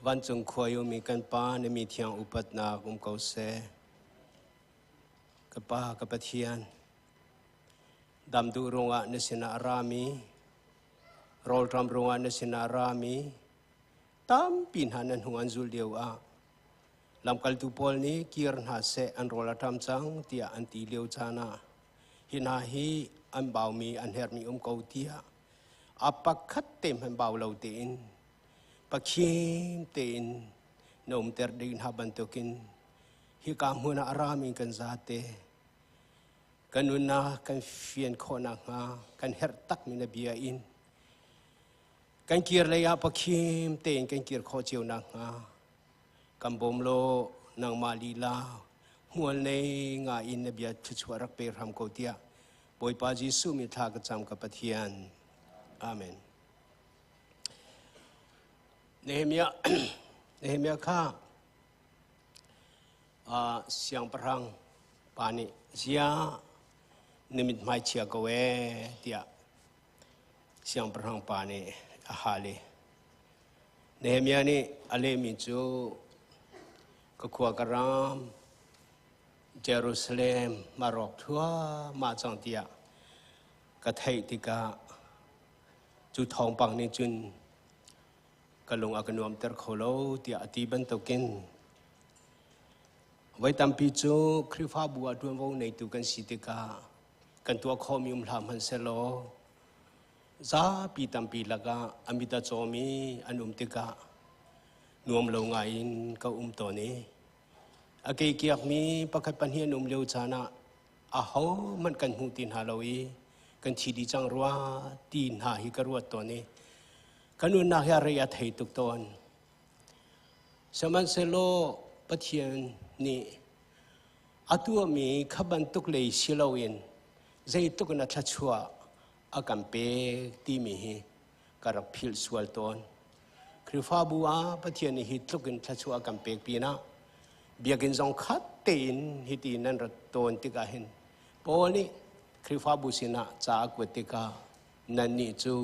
วันจงคอยมีกันป้าในมีเทียงอุปัตนากุมเกาเสกับป้ากับปะเทียนดำดูรงะในสินารามีรอลรำรงะในสินารามีตามปินหันันหัวจุลเดียวลำกัลตุพอลนี้กีรนาเสอันโรลทำจังเตียอันตีเลียวจานาหินาฮีอันบ่าวมีอันเฮร์มีเกาเตียอัปคัดเต็มอันบ่าวเราเต็นปักขีมเต็นนมเตอร์ดินฮับันตุกินฮิกามหุนารามีกันซาเตกันนุนากันเฟียนโคนักงากันเฮร์ตักมินาบียอินกันกีร์เลยอาปักขีมเต็นกันกีร์โคเจียวนักงากันบ่มโลนางมาลีลาหัวในงาอินนบียชุชวรักเปรหามโกเตียบอยปาจิสุมิทากจำกับปะเทียนอาเมนเนเฮมียข้าเสียงพรังปานิเสียนิมิตไม่เชียกเวเตียเสียงพรังปานิอาฮาลีเนเฮมียนี่อเลมิจูก็ขวากรามเยรูซาเล็มมารอกทั่วมาจังเตียกระไทยติกาจุดทองปังนี่จุนกลงอากนวมเตอร์โคโลเตียอติบันตกินไว้ตามปีจูคริฟ้าบัวดวงวงในตุกันสิติกากันตัวคอมิอุมลามันเซโลซาปีตามปีละกาอมิตาโจมีอนุมติกานวมลงไงก็ตัวนี้อาเกียกมีปักปันเฮียนเลียวจานะอาเขามันกันหูตินฮาโลวีกันชีดีจังรัวตีนหาฮิกรัวตัวนี้กันนุนนาฮิอารียาไทยตุกตอนสมันเซโลปะเทียนนี่อาตัวมีขบันตุกเลยสิลาวินใจตุกนัทชัวอากัมเปตีมีฮิการพิลสวลตอนคริฟ้าบัวปะเทียนนี่ฮิตุกันทัชัวอากัมเปปีนะเบียกินจงขัดเต็นฮิตีนันรัตโตนติกาเห็นพอนี้คริฟ้าบุษณะจากวัติกานันนิจู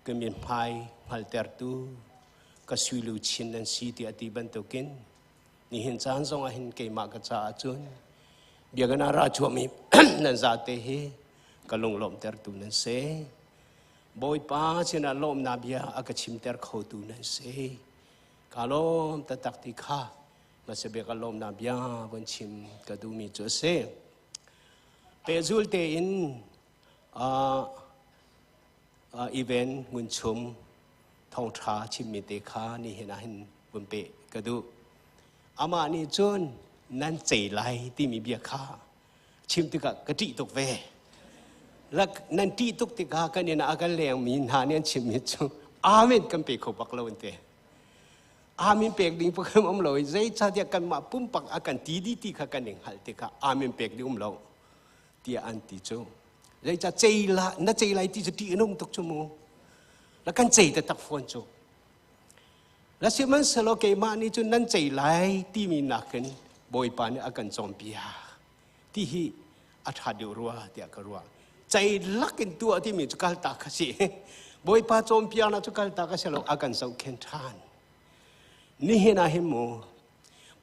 ก็มีพายฮัลเตอร์ตูก็สุยลูชินนันซีติอติบันตุกินนี่เห็นจานจงอาเห็นเกมากระจาจุนเบียกันอาราชวมี นันซาเตเฮก็ลงลมเตอร์ตูนันเซบอยป้าเชนะลมนาเบียอากาชิมเตอร์เขาตูนันเซกาลมตะตักติข้ามาเสบียกาลมนาเบียบนชิมกระดูมีจุเซเปจูลเตอินอีเวนต์งุนชุมทองทราชิมมิเตคานี่เห็นเห็นบนเปกระดูอามานี่จนนั่นเจไลที่มีเบียข้าชิมติกะกะติตกเวแล้วนั่นที่ตุกติกากันเนี่ยนะอาการแรงมีนาเนี่ยชิมมิจูอาเมนกันเปขบักเราเตอาเมนเปกดิ้งพวกมันเราใจชาติกันมาปุ่มปักอาการตีดีข้ากันเองหัลติกาอาเมนเปกดิ้งเราเตียอันติจูใจจะใจละน่าใจไรที่จะตีนุ่มตุกชั่วโมงแล้วกันใจแต่ตักฟอนจูแล้วเชื่อมันสโลเกมานี่จนนั่นใจไรที่มีนักกันบอยปานอาการจอมปียที่ฮีอัฐาเดือรัวเตียกรัวใจลักกันตัวที่มีจุกาลตากสิบอยปาจอมปียนะจุกาลตากสิเราอาการเศร้าเข็นทานนี่เห็นอะไรมั้ง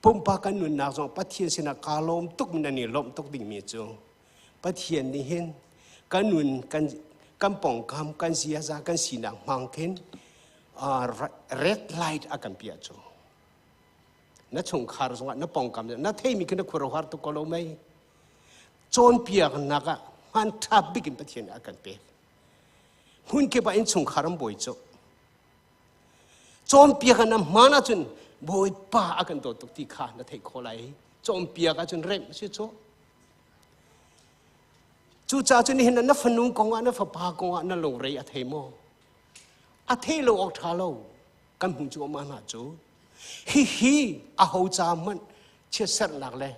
ปุ่มปากันนุนนักจงปัทเทียนสินะกาลมตุกมันนี่ลมตุกดิ่งมีจูปัทเทียนนี่เห็นกันนุนกันป่องคำกันเสียซากันสีนังมังเข็นred light akan piaco na chung khar zonga na pongkam na thei mi kena khuro har to kolomai chon piak naga han tha bikin pathian akan pe hun ke ba in chung kharam boi cho chon piak na mana chun boi pa akan to tuk ti kha na thei kholai chon piak a chun rem si cho chu cha chun hin na fanung konga na fa pa konga na lo rei a thei moอาเทโลออกทาโลกันหุ่นจูมาหน้าจูฮิอาหูจามันเชื่อสันนักเลย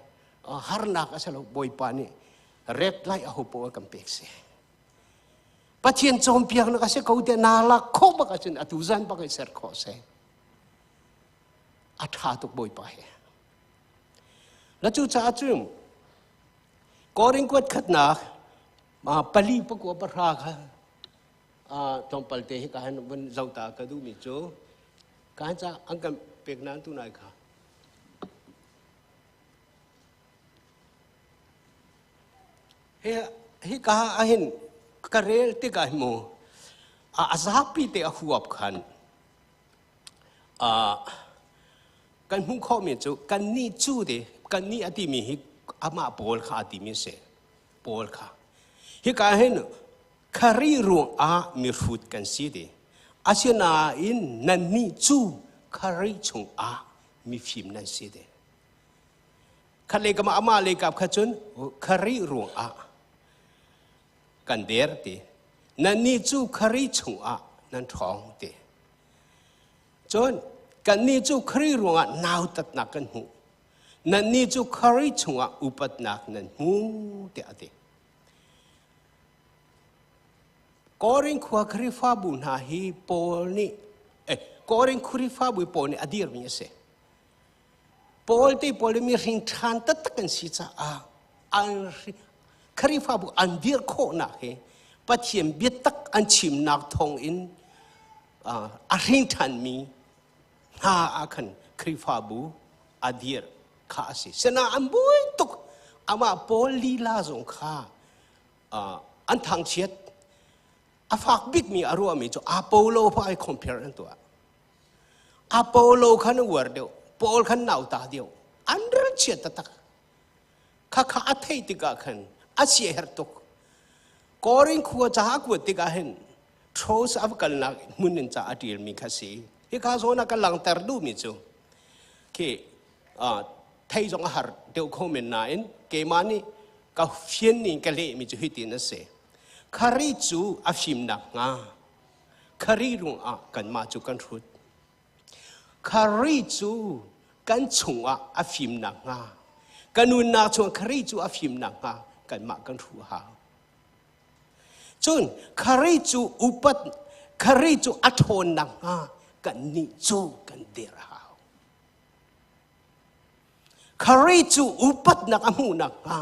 ฮาร์นักอาศัยเราบอยปานี่เร็ดไล่อาหูปัวกันเปกเสปะเทียนโจมเปียกนักอาศัยเขาเดินนาลักโคบักอาศัยอตุจันบักอาศัยขอเสอาทาตุกบอยปาเฮแล้วจูจ่าจุ่มกอริงกวดขัดนักมาปลีปกวปราค่ะ ตองปัลเตให้การวันเจ้าตากระดูมิจูการจะอังกันเปกนั้นตุนายค่ะเฮ้กาเห็นกระเรลติกาโมอาซาปีเตอหัวขันกันมุ่งข้อมีจูกันนี่จูเดกันนี่อดีมีฮิอามาโปลค่ะอดีมีเสโปลค่ะเฮ้กาเห็นคารีรวงมีฟูดกันสิเดอาเชนาอินนันนี่จูคารีชงมีฟิมนั่นสิเดคันเลกมาอามาเลกับขจุนคารีรวงกันเดร์เดนันนี่จูคารีชงนั่นท้องเดจนกันนี่จูคารีรวงนาวตัดนักกันหูนันนี่จูคารีชงอุปัตนักนั่นหูเดอเดกอริงขัวคริฟ้าบุญหาฮีโปนี่กอริงคริฟ้าบุญโปนี่อดีตมีเสโปลที่โปลมีริงทานตัดกันสิจ้าอันคริฟ้าบุญอันเดียร์โคนักเฮปัจเจียมเบียตักอันชิมนักทองอินริงทานมีหาอาคันคริฟ้าบุญอดีตข้าสิเสนาอันบุญตุกอามาโปลีลาสงข้าอันทางเชียดอาฝากบิ๊กมีอารมณ์มีจ้าอาโปโลพอไอคอมเพลนั่นตัวอาโปโลขันวัวเดียวโปลขันหนาวตาเดียวอันรัชเชตตักข้าอัฐิติกาขันอาเชียร์ตุกกอริงขัวจ้ากวดติกาเห็นทรอสอัฟกันนักมุนินจ้าอดีตมีข้าศึกที่ข้าโซนักลังเตอร์ดูมีจ้าที่ไทยจงอาหารเดียวคอมเมนต์นั่นเกมานี่ก็เฟียนนี่กันเลยมีจ้าฮิตินัสเซ่คาริจูอัฟชิมนักงาคาริรุงกันมาจูกันรุดคาริจูกันชงอัฟชิมนักงากันนุนนักชงคาริจูอัฟชิมนักงากันมากันรู้หาจนคาริจูอุปัตคาริจูอัทโนนักงากันนิจูกันเดรหาคาริจูอุปัตนักอมูนักงา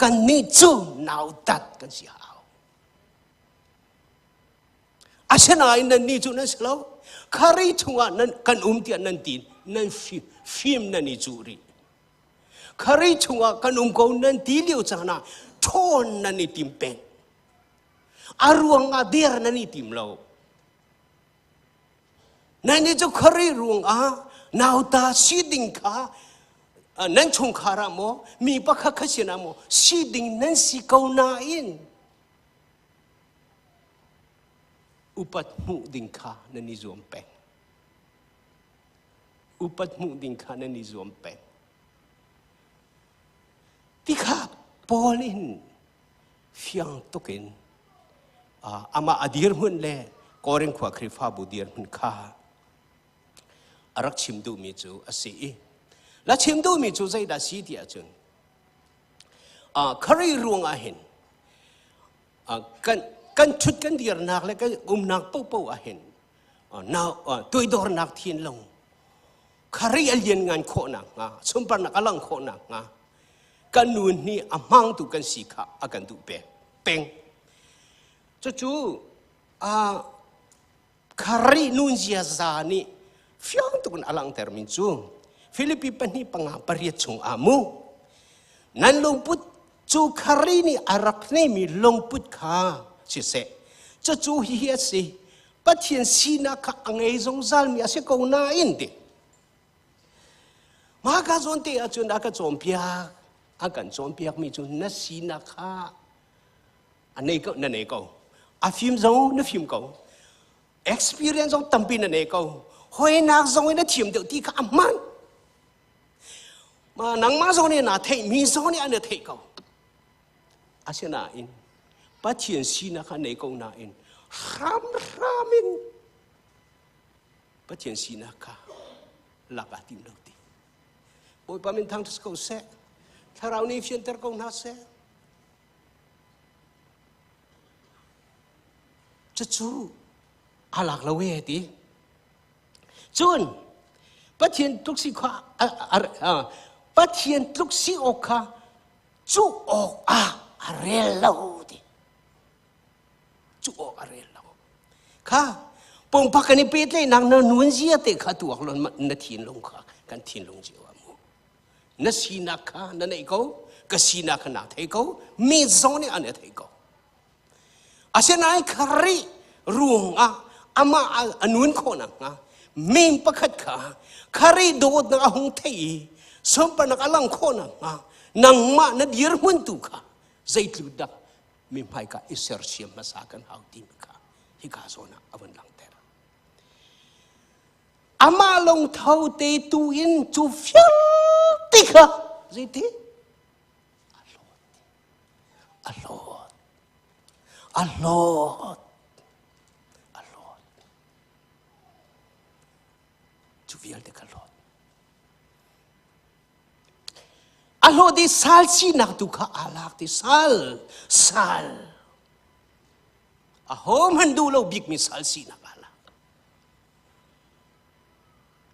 กันนิจูนาวตัดกันสิหาอาเชนาอินนันนี่จูนั่นสโลคาริทัวนั่นกันเตียนนั่นตีนนั่นฟิมนั่นนิจูรีคาริทัวกันกูนั่นตีเลี้ยวจานะทอนนั่นนิติมเป็นอารวงอาเดียร์นั่นนิติมโลนั่นนี่จูคาริรวงนาวตาสีดิงข้านั่นชงคารามอมีปะข้าขชนามอสีดิงนั่นสิกาวนาอินอุปัตมุดิงคานันนิจวมเปงอุปัตมุดิงคานันนิจวมเปงที่ข้าปอลินฟิยังตุกินอามาอดีร์มุนเล่กอริงขวาคริฟ้าบุดีร์มุนข้าอารักชิมดูมิจูอาศัยและชิมดูมิจูใจดัชดีอาจารย์คาริรวงอาเห็นกันชุดกันเดียร์นักและกันนักปูเห็นน่าตัวดอร์นักทีนลงคาริเอลียนงานโคนักสมบัตินักอลังโคนักกันนู่นนี่อามังตุกันสิกากันตุเป็งจู่คารินุนเซียซานี่ฟิยังตุกันอลังเทอร์มินจูฟิลิปปินส์นี่ปังปริยชงอามูนั่นลงพุทจูคารินี่อารักนี่มีลงพุทข้าสิเสจะจูเฮียสิปัจเจียนสีนักอังเอซงซัลมีอาศัยกูน่าอินเดมากระจนเตะจนอากาศจอมเปียกอากาศจอมเปียกมีจนนักสีนักอันนี้ก็นั่นเองก็อาฟิมจงนั่นฟิมก็ experience จงตั้มปีนั่นเองก็หอยนักจงนั่นทีมเดียวที่ข้ามันมานังมาจงนี่น่าเทมีจงนี่อันนี้เทก็อาศัยน่าอินปัจเจียนสีนักอันนี้ก็น่าอินรามินปัจเจียนสีนักลักอาติมเราตีบอยปามินทางที่เขาเสะถ้าเรานี่เฟียนเตอร์ก็น่าเสะจะจูอาลักละเวทีจุนปัจเจียนทุกสิ่งข้าปัจเจียนทุกสิ่งออกข้าจูออกเรลลาตีจูออกเรลลา ค่ะปงพักกันนี่เป็ดเลยนางนวลเสียเตะขาตัวหล่นนัดทิ้งลงค่ะกันทิ้งลงเจียวมูนัดสีนักค่ะนั่นไอ้เขาก็สีนักขนาดไอ้เขามีโซนนี่อันนี้ไอ้เขาอาเซนายคารีรุงอามาอันนู้นคนน่ะมีนประคัดค่ะคารีโดดนะหงเทียสมปนักอลังคนน่ะนางมานัดยืรมันตุค่ะใจลุดดักมีไม่ค่ะอิสราเอลมาสักกันหาวทีมค่ะฮิกาโซนะอวันลังเตอร์อามาลงเท้าเตตุอินจูฟิลติค่ะใจที่อัลลอฮ์จูฟิลติค่ะอัลลอฮ์di sal sinak tu ka alak di sal ahom handulo big mi sal sinak alak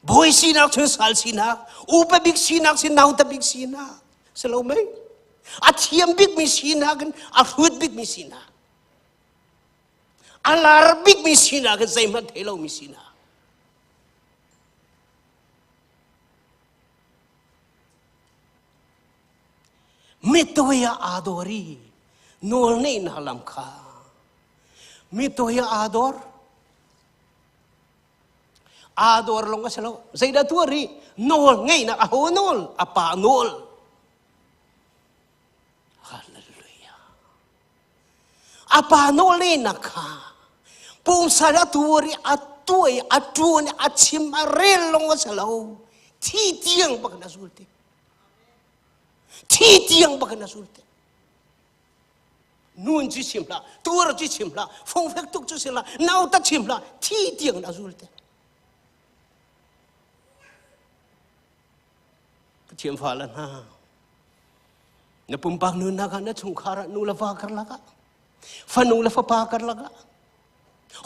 boy sinak tu sal sinak upa big sinak sinau ta big sinak selaw mai athiam big mi sinak ahud big mi sinak alar big mi sinak zaimat hello mi sinak Mitoya adori nol nei nalam kha mitoya ador longa selo zaida tuari nol ngai na aho nol apa nol hallelujah apa nol nei na kha pum sara tuari atoi atun achim arel longa selo thi tiang bak na sulti thi tiang bak na sulte nun chi chimla tur chi chimla phong phek tuk chu sila nau ta chimla thi tiang na sulte chiam fa la na pumpang nu na ka na chung khara nu la fa kar la ka fa nu la fa pa kar la ka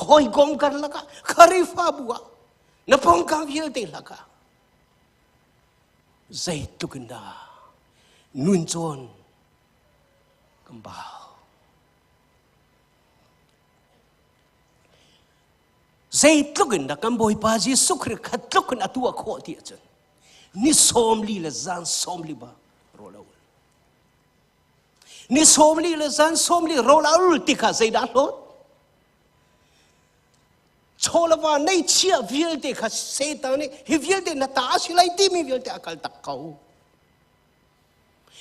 hoi gom kar la ka khari fa bua na pong ka vil te la ka zai tukinda nun chon kambao zai tlukin da kamboi pa ji sukri khat tlukin atua kho ti chen ni somli la zan somli ba rola ni somli la zan somli rola ul ti kha zai da lot chola wa nei chia vil te kha setan ni hi vil te na ta silai ti mi vil te akal tak kau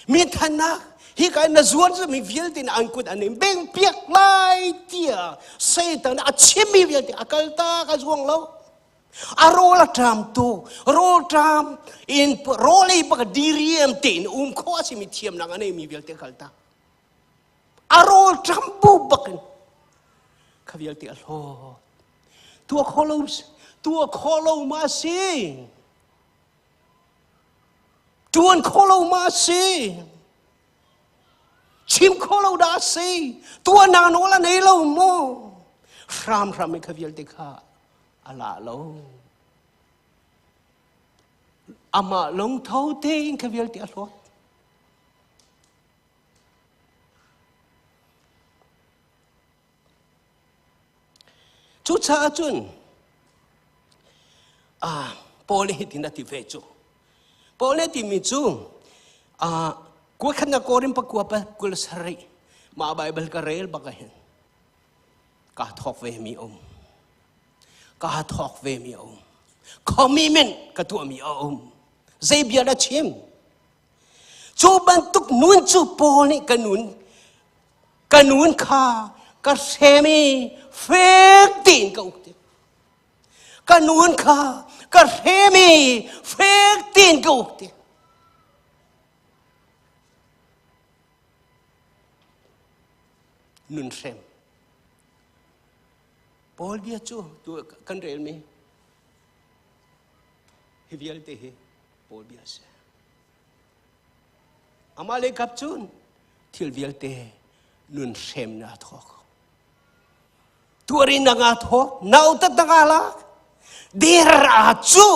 mi thana hi kai na zuan zu mi vil tin an kut an beng piak lai tia satan a chimi vil ti akal ta ka zuang lo a rola tram tu rol tram in roli ba diriem tin kho si mi thiam nang ane mi vil ti akal ta a rol tram bu bakin ka vil ti alho tua kholo ma si tuan kholo ma si chim kholo da si tua na no la nei lo mo ram me khavial te kha ala lo ama long thau te khavial te alot chu cha chun poli tin ti ve chu poli ti mi chu ko khana ko rim pa ko pa kul sari ma bible ka rel ba ka hen ka thok ve mi commitment ka tu mi zai bia da chim chu ban tuk nun chu poli kanun kha ka semi fek tin ka ukti kanun kha ka semi fek tin ka ukti nun sem Paul dia chu tu kan rel mi hivial te he Paul dia se amale kap chun thil vial te nun sem na thok tuari na nga thok nau ta tangala dera chu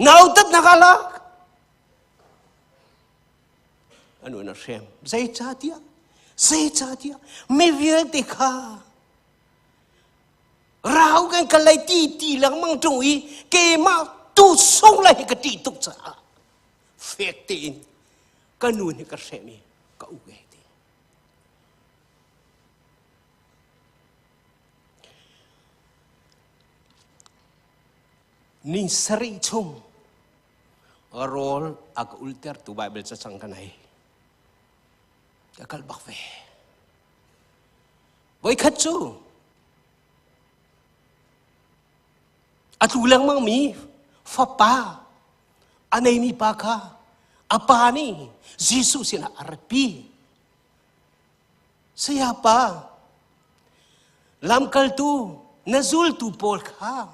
nau ta tangala anu na sem zai cha tia Say dia, me vial te ka. Rau kan kalai ti lang mang tui ke ma tu song lai ka ti tuk cha. Fek tin kanun ka semi ka uge ti. Ni sari chung role ag ulter tu Bible sa sang kanai. Kakal bakwe. Boy katsu. At ulang mang mi, fapa, anay mi pa ka, apani, Jesus sina arpi. Saya pa, lamkal tu, nazul tu pol ka.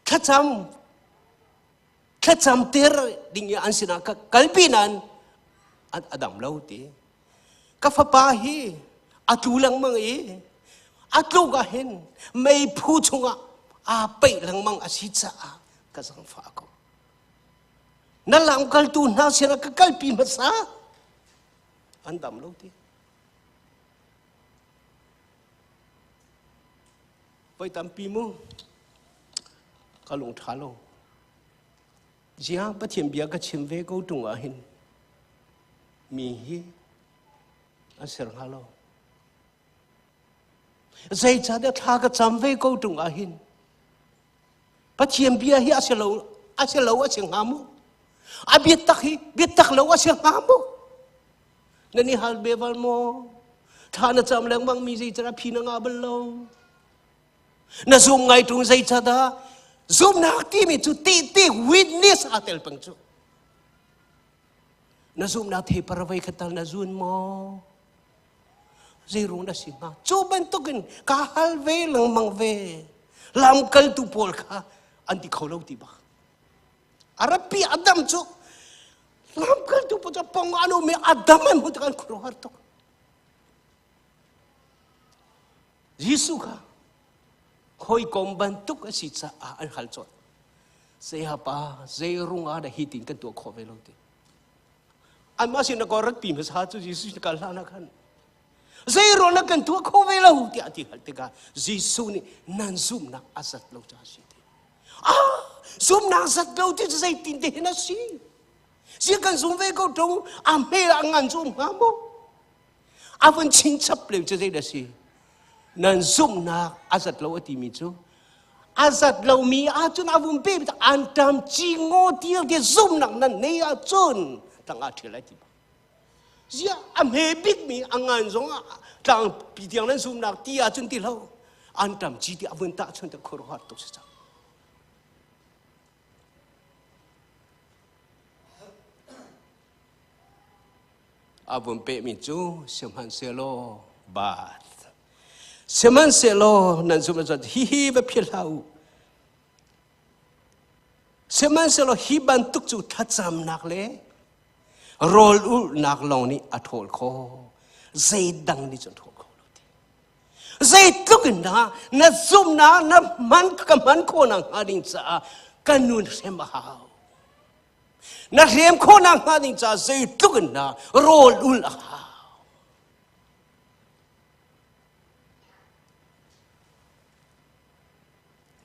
Kacam ter dingyaan sina kalpinan, at adam lauti. Kafapahi, at ulang mang at lugahin, may puso nga, apay lang mang asitsa kasang fako. Nalamkal tu na siya nakakalpi masa. Andam lauti. Pay tampi mo, kalong talo. Diya patien biya ka chimve ko tungahin. Mihi, asir halo. Zai cha da tha ka cham ve ko tung ahin pathiam bia hi aselo asing hamu abit tak lo asing hamu nani hal beval mo tha na cham lang mang mi zai cha phina nga balo na zoom ngai tung zai cha da zoom na ti mi chu ti witness atel pang chu na zoom na the parawai khatal na zun mo zero na singa. Chuban to kin kahal ve lang mang ve. Lamkal tu pol ka anti kholaw ti ba. Arapi Adam chu. Lamkal tu po ta pang ano me Adaman mo ta kan kruhar to. Yesu ka. Hoy komban tu ka si sa an halchot. Saya pa zero nga da hiting kan tu ko ve lo ti. An ma sin na korat pi mas ha chu Yesu ka lana kan. Zero na kan tua ko vela huti ati haltega Jisu ni nan zoom na asat lo cha si. Zoom na asat lo ti sai tinde na si. Si kan zoom ve ko tong amela ngan zoom hamo. Avan chin chap le che da si. Nan zoom na asat lo ati mi chu. Asat lo mi a chun avum pe ta antam chingo ti de zoom na nan ne a chun tang a thela ti. Zia am hebik mi angan zong tang pitiang nan sum nak tia chun ti lo antam chi ti avun ta chun ta khor hat to sa avun pe mi chu semhan selo bat semhan selo nan sum sa hi ba philau semhan selo hi ban tuk chu thacham nak le roll ul nak long ni athol ko zai dang ni chon thol ko zai tukin na zoom na man ka man ko nang ading cha kanun sem hao na rem ko nang ading cha zai tukin na roll ul ha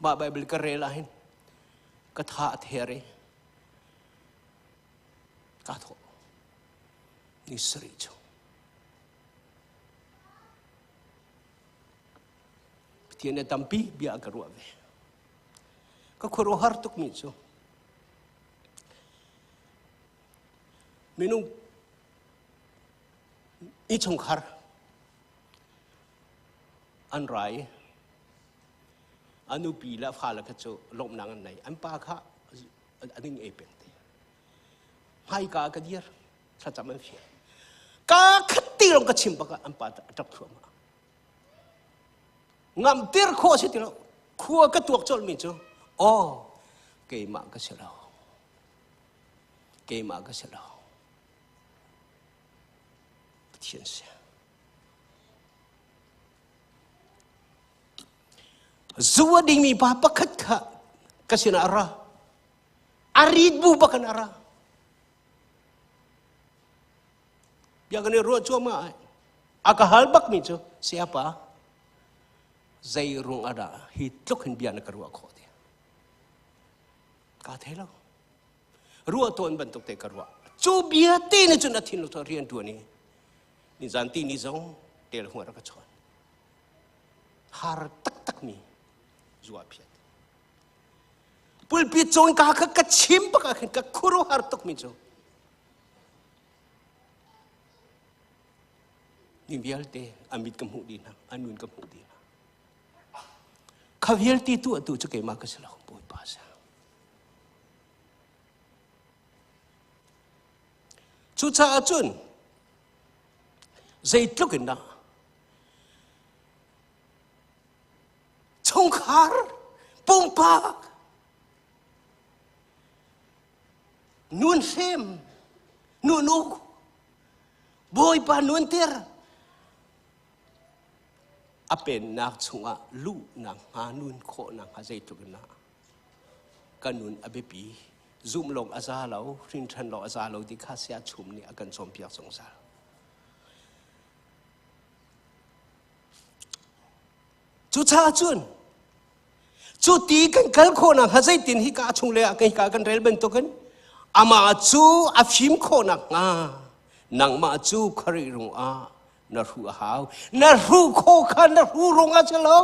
ba Bible ka relahin ka tha there ka tho ni sri cho tiene tampi bia ka ruave ka khoro har tuk mi cho minung i chong khar an rai anu pi la pha la ka cho lom nang nai an pa kha ading e pen te hai ka ka dir sa chaman phi ka khati long ka chim ba ka an pa tak thua ma ngam tir kho si ti lo khua ka tuak chol mi cho o ke ma ka se lo ke ma ka se lo thiên se zuwa ding mi pa pakhat kha kasina ara arid bu bakan ara biar kena ruat cuma agak halbak mi tu siapa Zairung ada hitluk hin biar nak ruat kau dia kata lah ruat tuan bentuk teka ruat cu biar ni tu nak tinlu tu rian dua ni zanti ni zong tel huang rakyat cuan har tak mi zua piat pulpit zong kakak kecim pakak kuru har tuk mi tu ni bialte amit kemudina anun kemudina kavialti tu cukai maka salah boy pasa cuca acun zaitluk inda chongkar pumpak nun sem nun uk boy pa nun ter apen nak chunga lu nang hanun kho nang hazai tukna kanun abepi zoom long azalo rin than lo azalo di khasia chum ni akan sompiak songsal chu cha chun chu ti kan kal kho nang hazai tin hi ka chung le akan ka kan rel ben to kan ama chu afim kho nang ma chu khari rung a na ru hau na ru kho khan na ru ronga chalo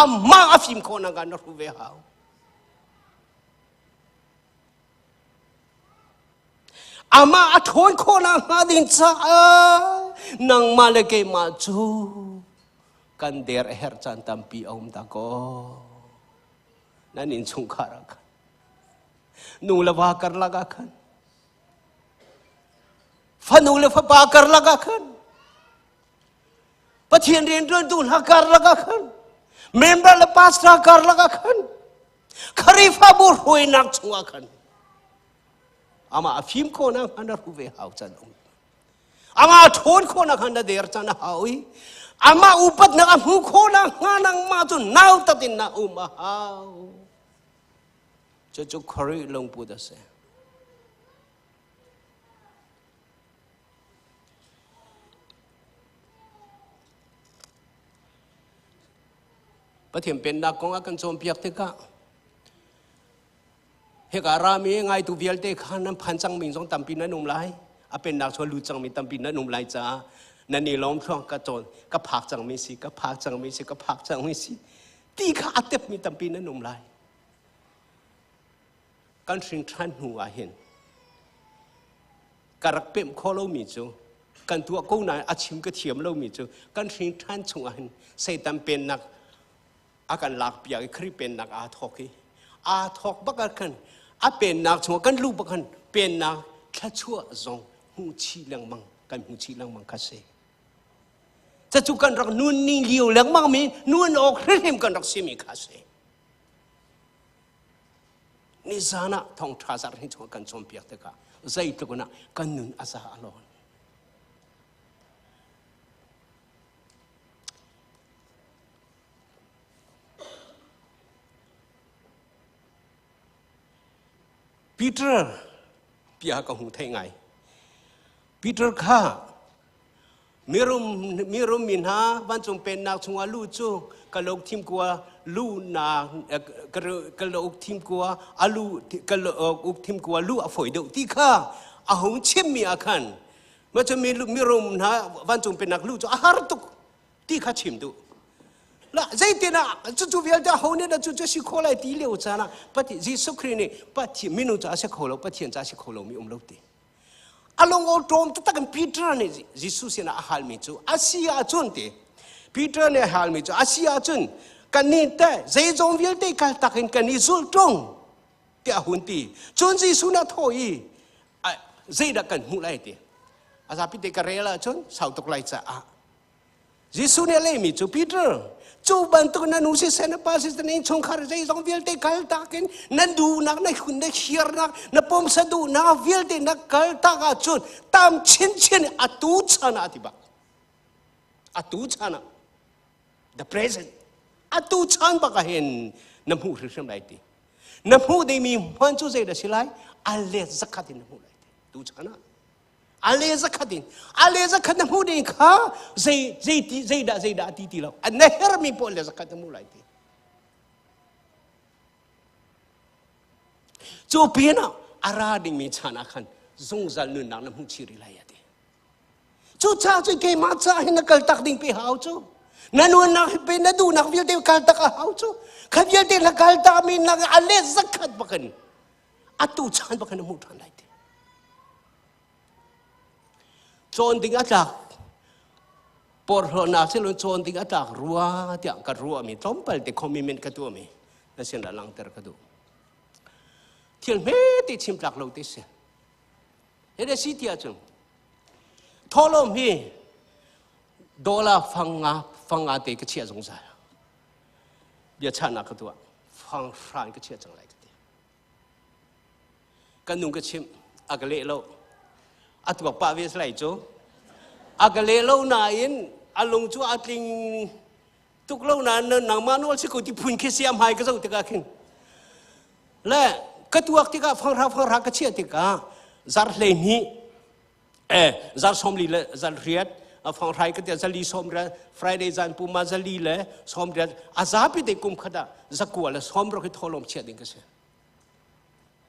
amma afim kho na ga na ru ve hau ama athon kho na ha din cha nang malake ma chu kan der her chan tampi om ta ko nanin chung khara khan nu la wa kar laga khan fanu la fa ba kar laga khan Pathian rian dun hakar laga khan member le pasra kar laga khan kharifa bur hoi nak chunga khan ama afim ko na hana ruve hau chan ama thon ko na hana der chan haui ama upat na amu ko na nang ma tu nau tatin na uma hau chu khari long pu da se Pathian pen nak kong akan som piak teka heka rami ngai tu vial te khan nan phancang min song tampi na num lai a pen nak chwa lu chang mi tampi na num lai cha na ni lom thong ka chon ka phak chang mi si ka phak chang mi si ka phak chang mi si ti kha atep mi tampi na num lai kan trin than hu a hen karak pem kholo mi chu kan tu ko na achim ka thiam lo mi chu kan trin than chung a hen sai tam pen nak akan lak piak kri pen nak a thok bakakan a pen nak chua kan lu bakan pen nak kha chua zong hu chi lang mang kan hu chi lang mang ka se cha chu kan rak nun ni liu lang mang mi nun ok hrim kan rak simi ka se ni zana thong tha sar ni chua kan chom piak te ka zai to na kan nun asa alon Peter pia ka hu thai ngai Peter kha mirum min ha ban chung pen nak chunga lu chu ka lok thim kwa lu na ka lok thim kwa alu ka lok thim kwa lu a foi do ti kha a hong chim mi akhan ma chu mirum na ban chung pen nak lu chu a har tuk ti kha chim du la zai tina chu vial da ho ne da chu si kholai ti leu cha na pati ji sukri ni pati minu cha se kholo pati cha se kholo mi lo ti along o tom ta kan Peter ne Jesus na hal mi chu asia chun te Peter ne hal mi chu asia chun kan ni te zai jong vial te kal takin kan ni zul tong te hun ti chun ji su na thoi zai da kan hu lai te asa pi te ka rela chun sau tok lai cha a Jesus ne le mi chu Peter chu ban tu na nu si sena pa si na chong khar zai jong vial te kal takin nan du nak na khun na khiar nak na pom sa du na vial te na kal ta ga chun tam chin atu chana atiba atu chana the present atu chan ba ka hen nam hu rim lai ti nam hu de mi hwan chu zai da silai alle zakat nam hu lai ti tu chana ale zakatin ale zakat na mudin ka zaida titi lo anher mi po le zakat na mulai ti so pina arading mi chana khan zungzal nun nang na mu chiri la ya ti so cha so ke ma cha hin kal tak ding pe hau chu nanun na pe na du nak vil te kal tak hau chu khabil te la kal ta mi na ale zakat bakan atu chan bakan mu than lai ti chon ding atak por na se lon chon ding atak ruwa tia ka ruwa mi tompal te commitment ka tu mi na sen la lang ter ka du thiel me ti chim tak lo te se ede si tia chung tholo mi dola fanga te ka chia jong sa bia chana ka tu fang fran ka chia jong lai ka ti kan nung ka chim agale lo atwa pa ves lai cho agale lo na in along chu atling tuk lo na nang manual si ko ti phun ke siam hai ka zo te ka khin le ka tuak ti ka phang ra ka chia ti ka zar le ni zar somli le zar riat phang rai ka te zali somra friday zan pu ma zali le somra azapi te kum khada zakwa le somro ki tholom chia ding ka se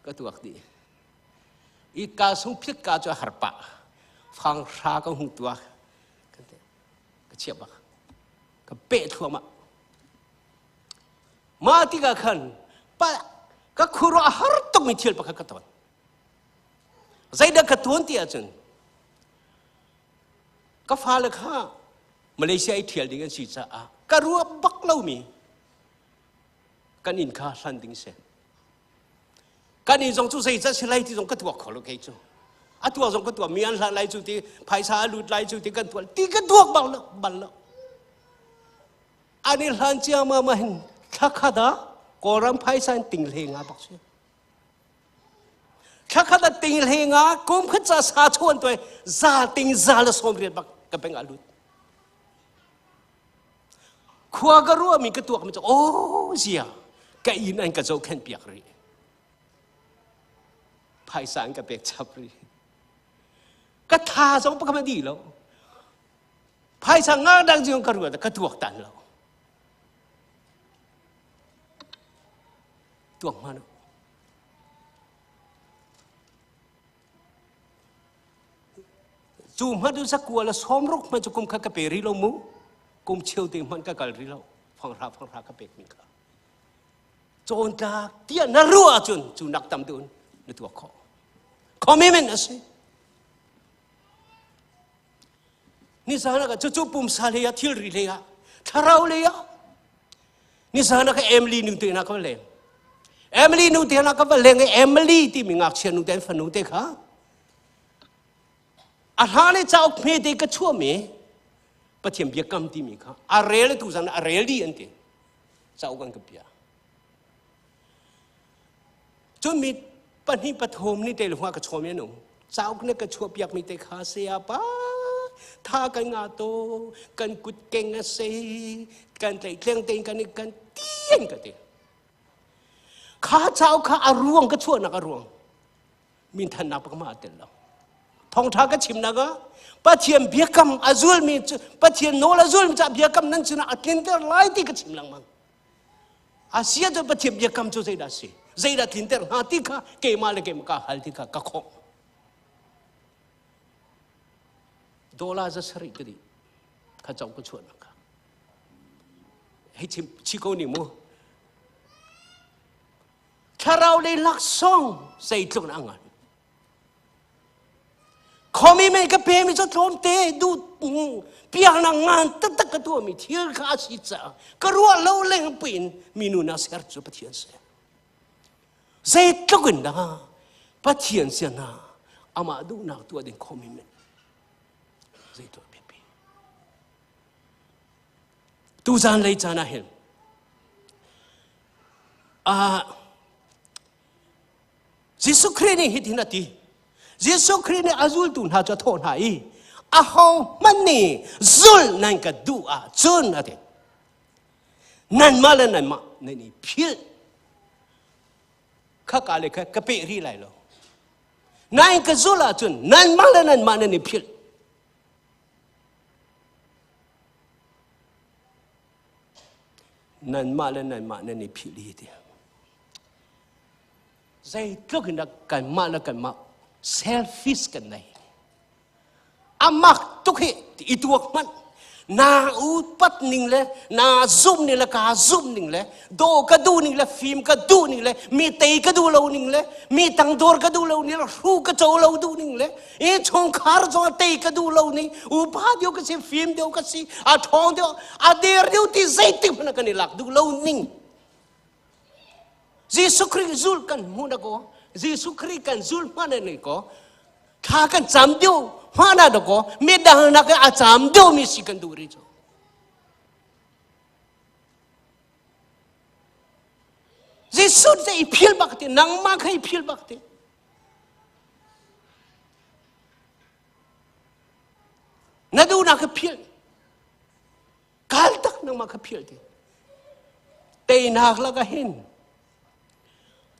ka tuak ti I ka sung phit ka cho harpa phang ra ka hung tua ka chia ba ka pe thua ma ti ka khan pa ka khuro har tok mi thil pa ka ton zaida ka ton ti a chen ka fa le kha malaysia I thil ding si cha a ka ru bak lo mi kan in kha san ding se kan ni jong chu sei cha silai ti jong ka tuak kholo ke chu a tuak jong ka tuak mian la lai chu ti phaisa lut lai chu ti kan tuak bal lo ani lan chia ma hin thakada koram phaisa ting le nga bak chu thakada ting le nga kom kha sa chon toi za ting za la som riat bak ka peng alut khwa ga ru mi ka tuak mi chu o zia ka in an ka zo khen piak riภายสารกับเปกชับรีก็ทาสองปกมาดีแล้วภายสางาดังจงกระรวดก็ตัวตันแล้วตัวมันจูมาดูสักกัวละซ้อมรุกมันจะกุมขกเปรีเรามูกุมเชียวติมันก็กลรีเราฟังรากับเปกมิกาโจนตาเตี้ยนรัวจูนักตำดุนในตัวเขาcommitment na si ni sana ka chu pum sa le ya thil ri le ya tharau le ya ni sana ka emily nu te na ka le emily nu te na ka le nge emily ti mi ngak chen nu ten fan nu te kha a ha le chau phe te ka chu me pathiam bia kam ti mi kha a re le tu sana a re li an te chau kan ka pia chu miปันนี้ปฐมนี่เตลหัวกระชอมเนี่ยหนุ่มเจ้าเนี่ยกระชวบอยากมีแต่ขาเสียป้าท่ากันงาโตกันกุดเก่งอะเซกันใจเลี้ยงเต็งกันนี่กันเตี้ยนกันเตขาเจ้าขาอารวงกระชวนักอารวงมินทันนับประมาเต็มแล้วทองท่าก็ชิมนะก็ปะเทียมเบียกำอาซุลมีปะเทียมโนลอาซุลมีจะเบียกำนั่นชนะอัตลินเตอร์ไลที่ก็ชิมลังมั้งอาเซียตัวปะเทียมเบียกำจะใจได้สิZaida tinter hati ka ke male ke maka halti ka kakho dola za sari kedi ka chau ko chona ka hei chi ko ni mo tharau le lak song sei tlung angan khomi me ka pe mi cho tlom te du pia na ngan ta ka tu mi thil ka si cha ka ru lo leng pin minu na ser chu pathian se Saya tukun dah, patian siapa ama adu nak tu ada commitment. Saya tu pipi. Tu jangan lagi jangan hil. Yesus Kristus hiti nanti. Yesus Kristus azul tu nak jatuh hai. Ahau mani zul nan kedua zul nanti. Nan malah nan mak nani pil.ข้ากาเลยค่ะกระเปรีไรหรอ นายก็จุลาจุนนั่นมาแล้วนั่นมานั่นนี่พิลนั่นมาแล้วนั่นมานั่นนี่พิลีเดียใจทุกนักกันมาแล้วกันมาเซลฟิสกันไหนอามักทุกเหตุอีตัวมันนาอุปัตนิ่งเลยนาซุ่มนี่ละกาซุ่มนิ่งเลยโดก็ดูนิ่งเลยฟิล์มก็ดูนิ่งเลยมีเตยก็ดูเรานิ่งเลยมีตังดอร์ก็ดูเรานิ่งเลยรูก็โจเราดูนิ่งเลยชงคาร์จงเตยก็ดูเรานิ่งอุปาเดียวก็สิฟิล์มเดียวก็สิทองเดียวเดียร์เดียวที่ใจติมันกันนี่หลักดูเรานิ่งYesu Christ zul kan muna ko Yesu Christ kan zul mana ni ko tha kan jam dio mana do ko me dah na ka jam dio mi si kan duri jo Yesu sai phil bakte nang ma khai phil bakte na du na ka phil kal tak nang ma ka phil ti te nak la ka hin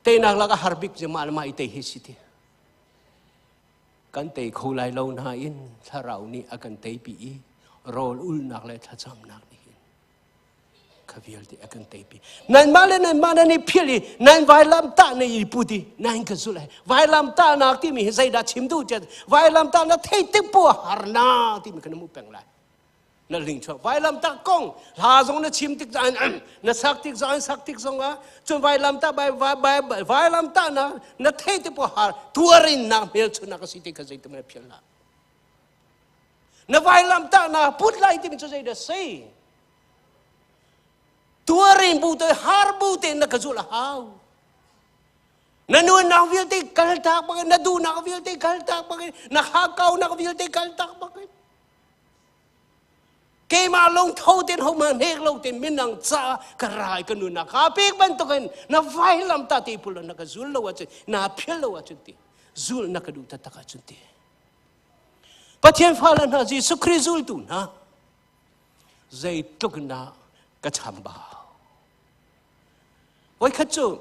Tây nang laga harbik jemal ma itay hisiti. Kan tây khâu lai lâu na in tharau ni akan tây pi roll ul nak le thacham nak ni hin. Kavial ti akan tây pi. Nan mala ni phili nan vai lam ta ni puti nan ka zulai. Vai lam ta nak ti mi zai da chimdu chat. Vai lam ta na thei ti po harna ti mi kan mu peng lai. Na ling chwa vai lam ta kong la zong na chim tik zan na sak tik zong a chun vai lam ta vai lam ta na thei ti po har tuarin na mel chuna ka siti ka zai te phel la na vai lam ta na put lai ti mi zai da sei tuarin bu te har bu te na ka zula hau na nu na vil te kal tak ba na du na vil te kal tak ba na ha kau na vil te kal tak ba Kay malong thâu tên hông mà nét lâu tên mình năng cha cả rai cái nụ nạc à biết bên tôi na vai làm ta thì pula na cái zul lâu achu na phiel lâu achu ti zul na cái đủ ta taka achu ti But thiên pha là na Jesus Christ zul tu na dây tục na cái chăm bao Quay khát chú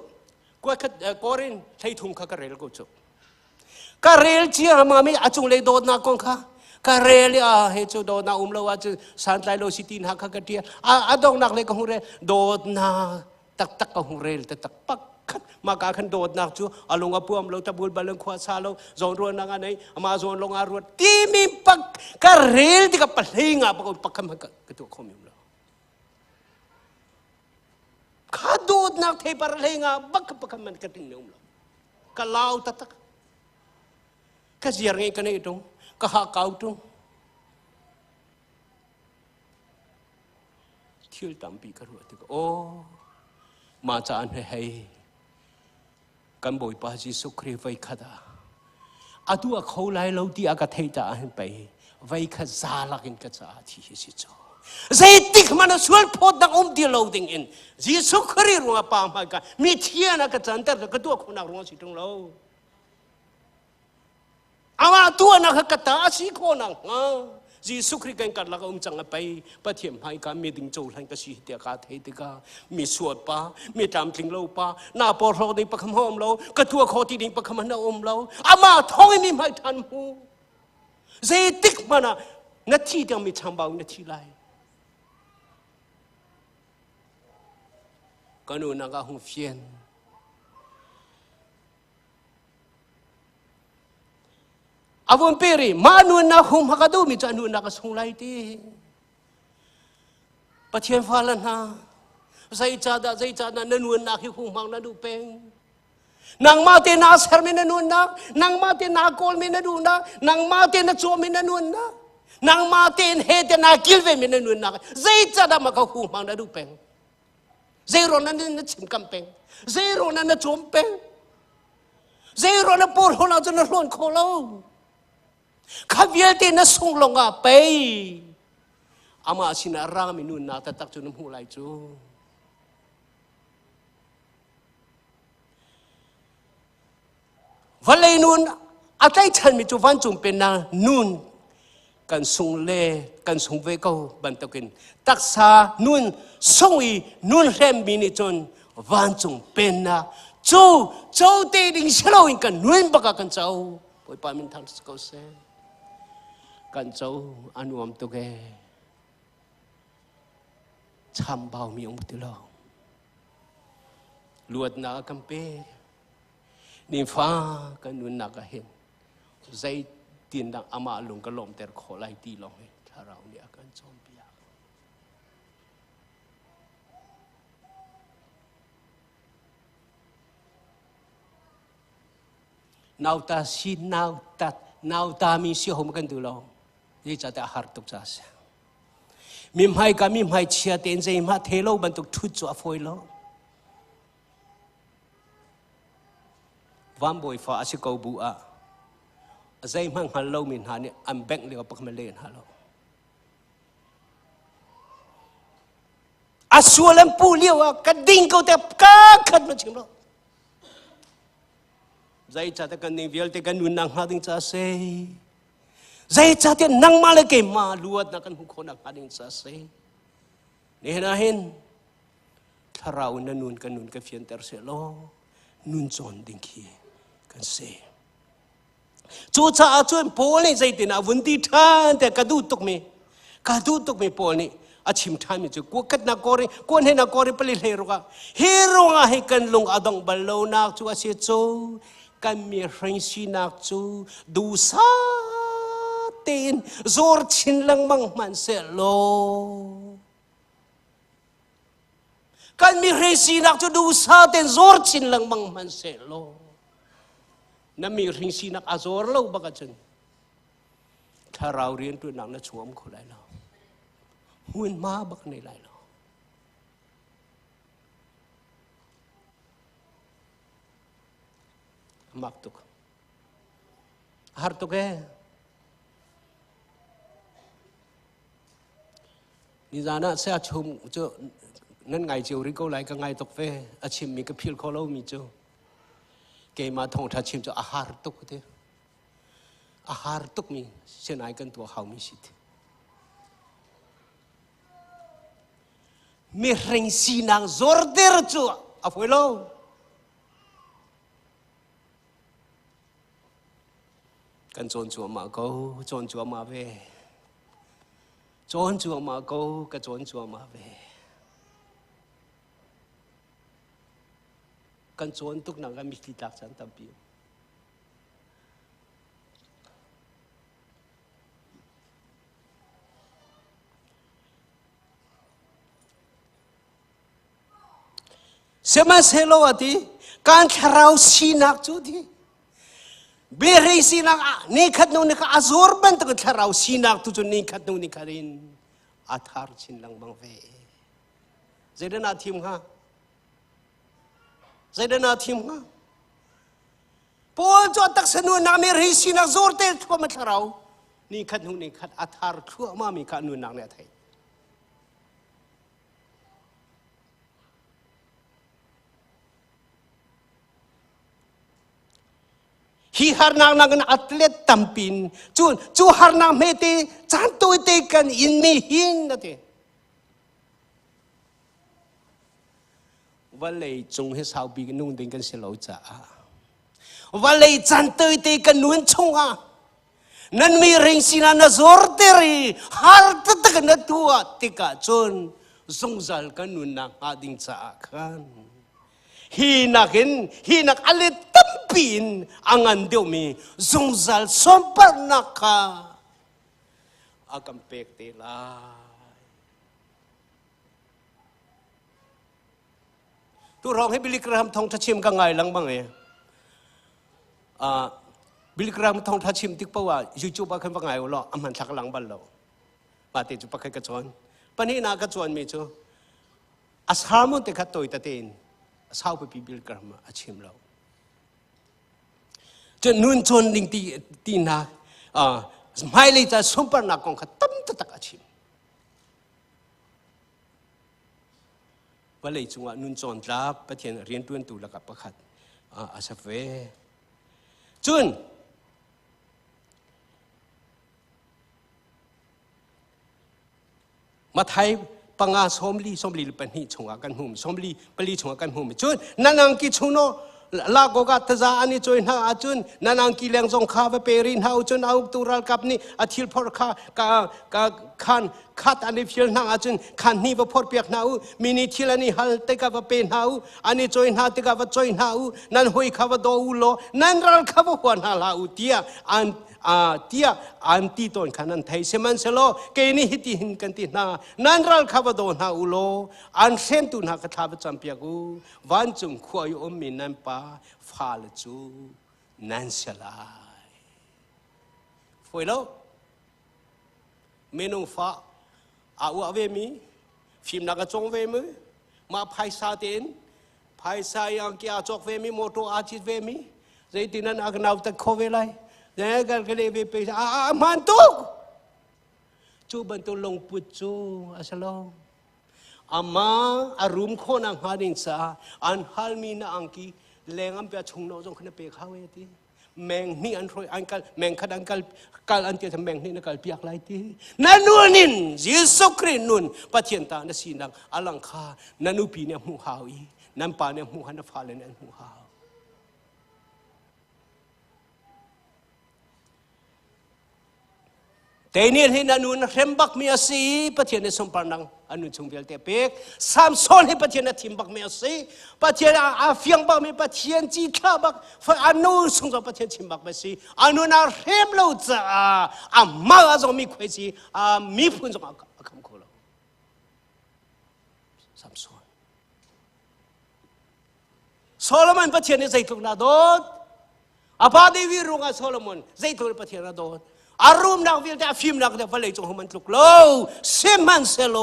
Quay khát Corin thấy thùng khá cái rel cô chú Cái rel chia mà mi achung lấy đốt na con khá Kareli he chu do na umlo chu san lai lo sitin ha kha katia adong nak le ko hure do na tak tak ko hure tak pak khat ma ka khan do nak chu alunga puam lo tabul balang khwa sa lo zon ro na nga nei ama zon lo nga ro ti mi pak karel ti ka palinga pa ko pakam ka tu khom lo kha do nak the par lenga bak pakam man ka ting lo ka lao tak ka ziar ngai ka nei tong kahakaw tu thiel tampi ka ru ti o ma cha an hai kan boi pa Jesu Christ vai khada atu a khâu lai lo ti aka thei ta an pai vai kha za lakin ka cha thi si cho zai tik mana sul phot dang di lo ding in Jesu Christ ru pa ma ka mi thiana ka chan ter ka tu khona ru si tung lo Ama tua nak kata si ko nang Jesu Christ kan kat laka chang pai pathiam hai ka mi ding chou lan ka si te ka thei te ka mi suat pa mi tam tling lo pa na por ro ding pa kham hom lo ka tua kho ti ding pa kham na lo ama thong mi mai than mu zai tik mana na thi dang mi chang bau na thi lai kanu na ka hu fien Avon peri manu na hum hakadu mi chanu na ka sunglai ti Pathian falan ha zai cha na nanu na ki hum mang na du peng Nang ma te na ser mi na nun na nang ma te na kol mi na du na nang ma te na cho mi na nun na nang ma te he te na kilve mi na nun na zai cha da ma ka hum mang na du peng zai ro na chim kam peng zai ro na chom peng zai ro na por ho na cho na lon kho lo Kavial ti na sung longa pay. Ama sinarami nun na tatak chu nung hulay chu. Valay nun atay chan mi chu van chung pen na nun kan sung le kan sung ve ko bantakin taksa nun songi nun rem mini chon van chung pen na chu te ding shalo in kan nun baka kan chau bồi pa min thang câu se kan châu anuam tu ke cham bao mi ông tu lo luat na kampe ni fa kan nun na ka hen zai tin dang ama lung ka lom ter kho lai ti long he tharau ni akan chom pia nau ta sin nau ta mi si hom kan tu lo ni cha ta har tuk cha sa mim hai ka mim hai chia ten zai ma thelo ban tuk thu chu a foi lo vam boi fa asi ko bu a zai mang halo min ha ni am bek le pak ma len halo asualam pu liu a ka ding ko te ka khat ma chim lo zai cha ta kan ning vial te kan nun nang ha ding cha se zai cha te nang ma le ke ma luat na kan hu khona ha ding cha se ni na hin tharau na nun kan nun ka fian ter se lo nun chon ding khi kan se chu cha chuan pol ni zai tin a vun ti than te ka du tuk mi pol ni a chim than mi chu ko kat na ko ri kon he na ko ri pali le ro ka he ro nga he kan lung adong bal lo nak chu a se chu kan mi hring si nak chu du sa tin zor chin lang mang man se lo kan mi hring si nak chu du sa tin zor chin lang mang man se lo na mi hring si nak azor lo ba ka chen tharau rian tu nak na chuam ko lai lo hun ma bak nei lai lo mak tuk har tuk hai ni zana se achum chu nan ngai chiu ri ko lai ka ngai tok fe achim mi ka phil kho lo mi chu ke ma thong tha chim chu ahar tuk te ahar tuk mi senai kan tu hau mi sit mi ring sinang zorder chu afoi lo kan chon chu ma ko chon chu ma ve chon chu ma ko ka chon chu ma ve kan chon tuk na ga mi ti tak chan tam pi sema selo ati kan tharau sinak chu di beri sinak ni khat no ni ka azor ban tu tharau sinak tu chu ni khat no ni karin athar chin lang bang ve zedana thim ha pol cho tak sanu na mi ri sinak zor te ko ma tharau ni khat no ni khat athar thu ma mi ka nu nak ne thai hi har nang atlet tampin chu har nang me te chan toi te kan in mi hin na te valei chung he sau bi nung ding kan se lo cha valei chan toi te kan nun chung a nan mi ring sina na zor te ri har ta ta na tua te ka chon zong zal kan nun na ha ding cha kan hinak alit tampin angan deu mi zungzal sompar naka agam pek te lai tu rong he bilikram thong thachim ka ngai lang bang e bilikram thong thachim tik pawa youtube ba khan ba ngai lo amhan thak lang bal lo pa te chu pa khai ka chon pani na ka chon mi chu asharmon te khat toi ta ten saoไปปีบิลกรามอาชิมเราจนนุ่นชนลิงตีนาไม่เลยจะสมปนักของขัดตั้มตะตักอาชิมว่าเลยจังหวะนุ่นชนรับประเทศเรียนตัวตัวแล้วกับประคัดอาศัยจนมาไทยปังอาสมลีปันหิชงอากันหุ่มสมลีปลีชงอากันหุ่มจุนนันอังกิชงโน ลากกาตจาอันนี้จอยนาอาจุนนันอังกิเลงจงข้าเปรินหาอุจุนเอาตุรัลกับนี่อาทิลพอร์ข้ากาขันขัดอันนี้ฟิลนาอาจุนขันนี่ว่าพอร์เปียกนาอูมินิทิลนี่ฮัลเตกาว่าเป็นนาอูอันนี้จอยนาเตกาว่าจอยนาอูนันหอยข้าว่าโดอุโลนันรัลข้าว่าหัวนาลาอูเตียเตียอันตีตอนขันนันไทยเสมันเสโลเกนี่ฮิติหินกันตีนานันรัลข้าว่าโดนาอุโลอันเซนตุนหักข้าว่าจำเปียกูวันจุงขวายอมมินันปาฟาลจูนันเสลายfoi lo menung fa au ave mi phim na ka chong ve mi ma phai sa tin phai sa yang kia chok ve mi moto a chit ve mi zai tin an ak nau ta kho ve lai ne ga ka le ve pe a man tu chu ban tu long put chu asalo ama arum kho nang ha ding sa an hal mi na angki lengam pe chung no jong khna pe kha we ti meng ni an roi an kal meng khadang kal an tia meng ni na kal piak lai ti nanunin jesu krin nun pathian ta na sinang alang kha nanu pi ne mu hawi nan pa ne mu han fa le ne mu haแต่เนี่ยให้นันนูนเรมบักมีอาศัยประเทศในสมปานังอันนู้นชงเวลเตเปกสามโซนให้ประเทศในทิมบักมีอาศัยประเทศอาเฟียงบักมีประเทศจีท่าบักอันนู้นส่งจากประเทศทิมบักมีอาศัยอันนู้นอาเรมเราจะมาอาจจะมีคุยจีมีพูนจงอาคำโคลสามโซนโซโลมอนประเทศในใจตุกนาโดดอาบาดีวิรุงอาโซโลมอนใจตุกประเทศนาโดดอารมณ์นักวิลแต่ฟิล์มนักแต่ฟังเลยจงหัวมันลุกโลเซมันเซโล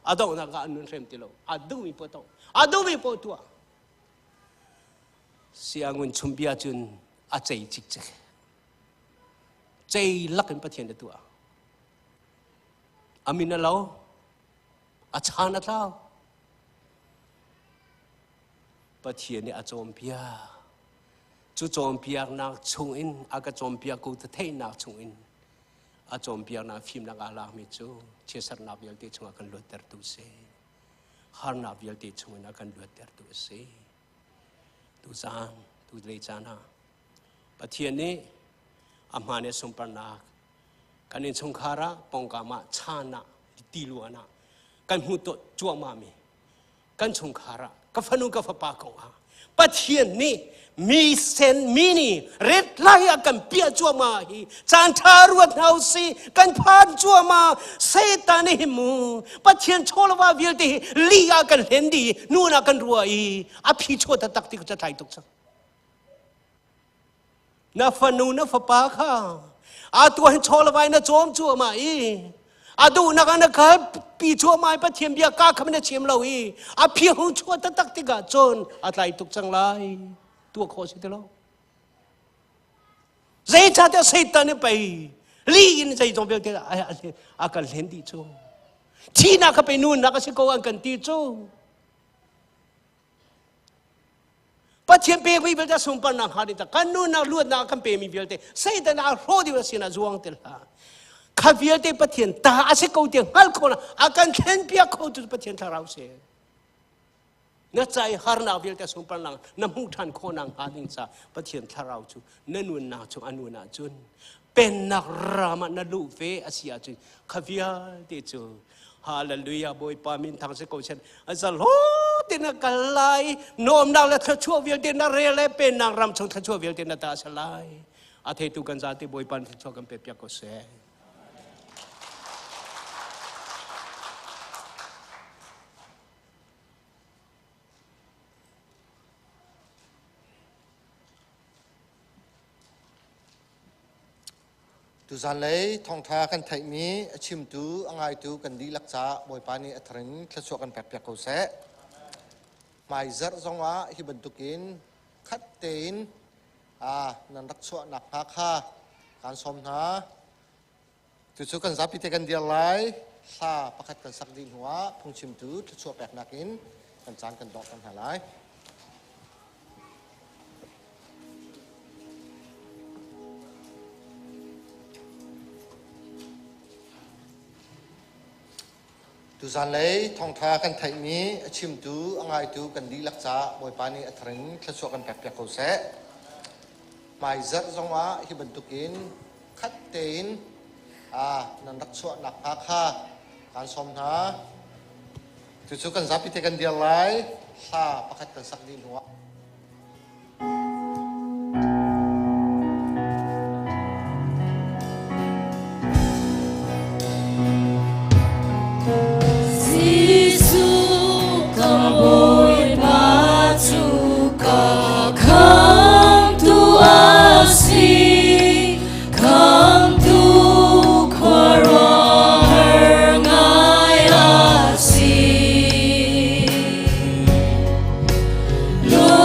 อาดูนักอันนู้นเรมติโลอาดูมีปโตอาดูมีปตัวเสียงเงินชุมพิอาจุนอาใจจิกเจใจลักกันประเทศตัวอามินาโลอาชานาเท้าประเทศนี้อาจอมพิอาจู่โจมเปียกนักชงอินอากาโจมเปียกกูจะเทนักชงอินอาโจมเปียกนักฟิล์มนักอาลามิจูเชื่อสารนับยัลติชงอากันลุดเตอร์ตุเซฮาร์นับยัลติชงอินอากันลุดเตอร์ตุเซตุจานตุเลจานาประเทศนี้อามาเนสมปนากันอินชงคาระปองกามาชานะตีลัวนะกันหุตจัวมามีกันชงคาระกับฟนุกับฟปากงอาประเทศนี้มีเซนมินีเร็ดไล่กันเปียจัวมาฮีจานทารวดเฮาซีกันพานจัวมาเซตานิมูปะเทียนโชลวาวิลตีลีอากันเห็นดีนู่นกันรวยอภิโชตตักติกจะไทยตุกสังนาฟนูนาฟปาค่ะอาตัวเห็นโชลวายนาโจมจัวมาอีอาดูนักนักปีจัวมาปะเทียนเบียกาคำนั้นเชียมเราอีอภิหงโชตตักติกาจนอาไทยตุกสังไลตัวโคสิเตลใจจัดแต่สิตันนี่ไปลีนใจจงเบียดอาการเห็นดีจูที่นักไปนู่นนักสิโกอันกันตีจูปัจเจียนเปย์ไปเบียดสมปนังหาดิตากันนู่นนักลวดนักกันเปย์มีเบียดสิตันนักโรดีว่าสินาจวงเตล่าข้าเบียดปัจเจียนตาอาศัยโกเตียงฮัลโคนะอาการเห็นเปียกโคจุดปัจเจียนทาราวเสนักใจฮาร์นาวิลแต่สมปันลังน้ำหูทันโคนังหาดิงซาปะเทียนทาราวจูนันวนนาจูอันวนนาจุนเป็นนักรามันนลูเวอาเซียจุนขวิอาเตจูฮาเลลูยาบอยปามินทางเสกชันอาจารย์โหตินักกลายโน้มนางและทัชววิลตินาเรเลเป็นนางรำชงทัชววิลตินาตาสลายอาเทตุกันซาติบอยปันทัชวกันเปียกโกเซตุจานเลยทองทากันไทยมีชิมตูอ่างไอตูกันดีลักษาบอยปานีอัตรินทศกันแปะเขาเสะไม่เจอจงว่าฮิบันตุกินขัดเตนนันรักษาหนักฮักฮ่าการสมนาตุกันจับพิธีกันเดียร์ไลซาประคัดกันสักดินหัวพงชิมตูทศแปะนักอินกันจานกันดอกกันหาไลตุ tu zan lấy thong tha kan thai mi achim tu angai tu kan di lak cha boi pani athring thlaswa kan pek pek ko se mai zat zonga hi bentukin khat tein nan rak chua nak pa kha kan som na tu chu kan zapi te kan dia lai sa pakhat kan sak di nuwa Lord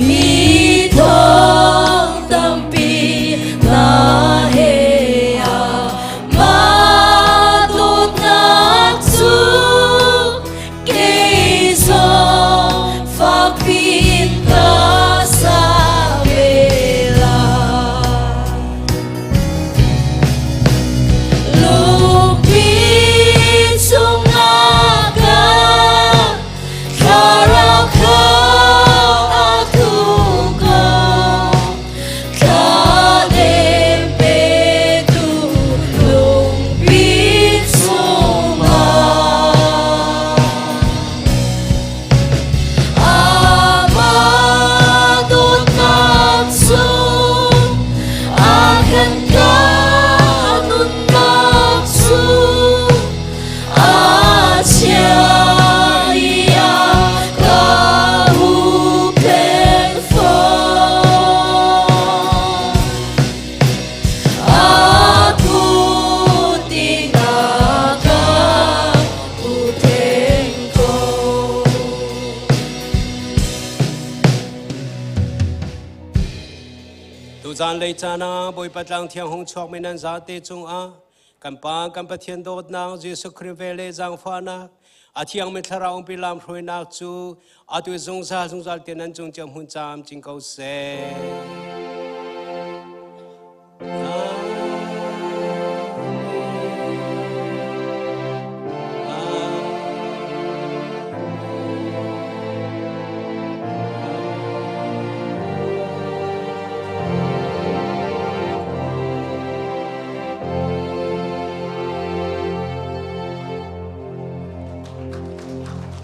mi thong tâm pi na he a ma tu na chu ke so fa pin ta sa ve la lu pi sung na ka kara ka aku ka ka de pe tu lung pi sung na ama tu na chu akan ka nun na chu a chia ia ka hu pen fo a tu ti na ka u ten ko tu zan lei chana boi patlang thiang hong chok menan za te chung a kan pa kan pathian dot nang jesu khrist vele jang fa na a thiang me thara ong pilam throi nak chu a tu zung zal tenan chung cham hun cham ching kau se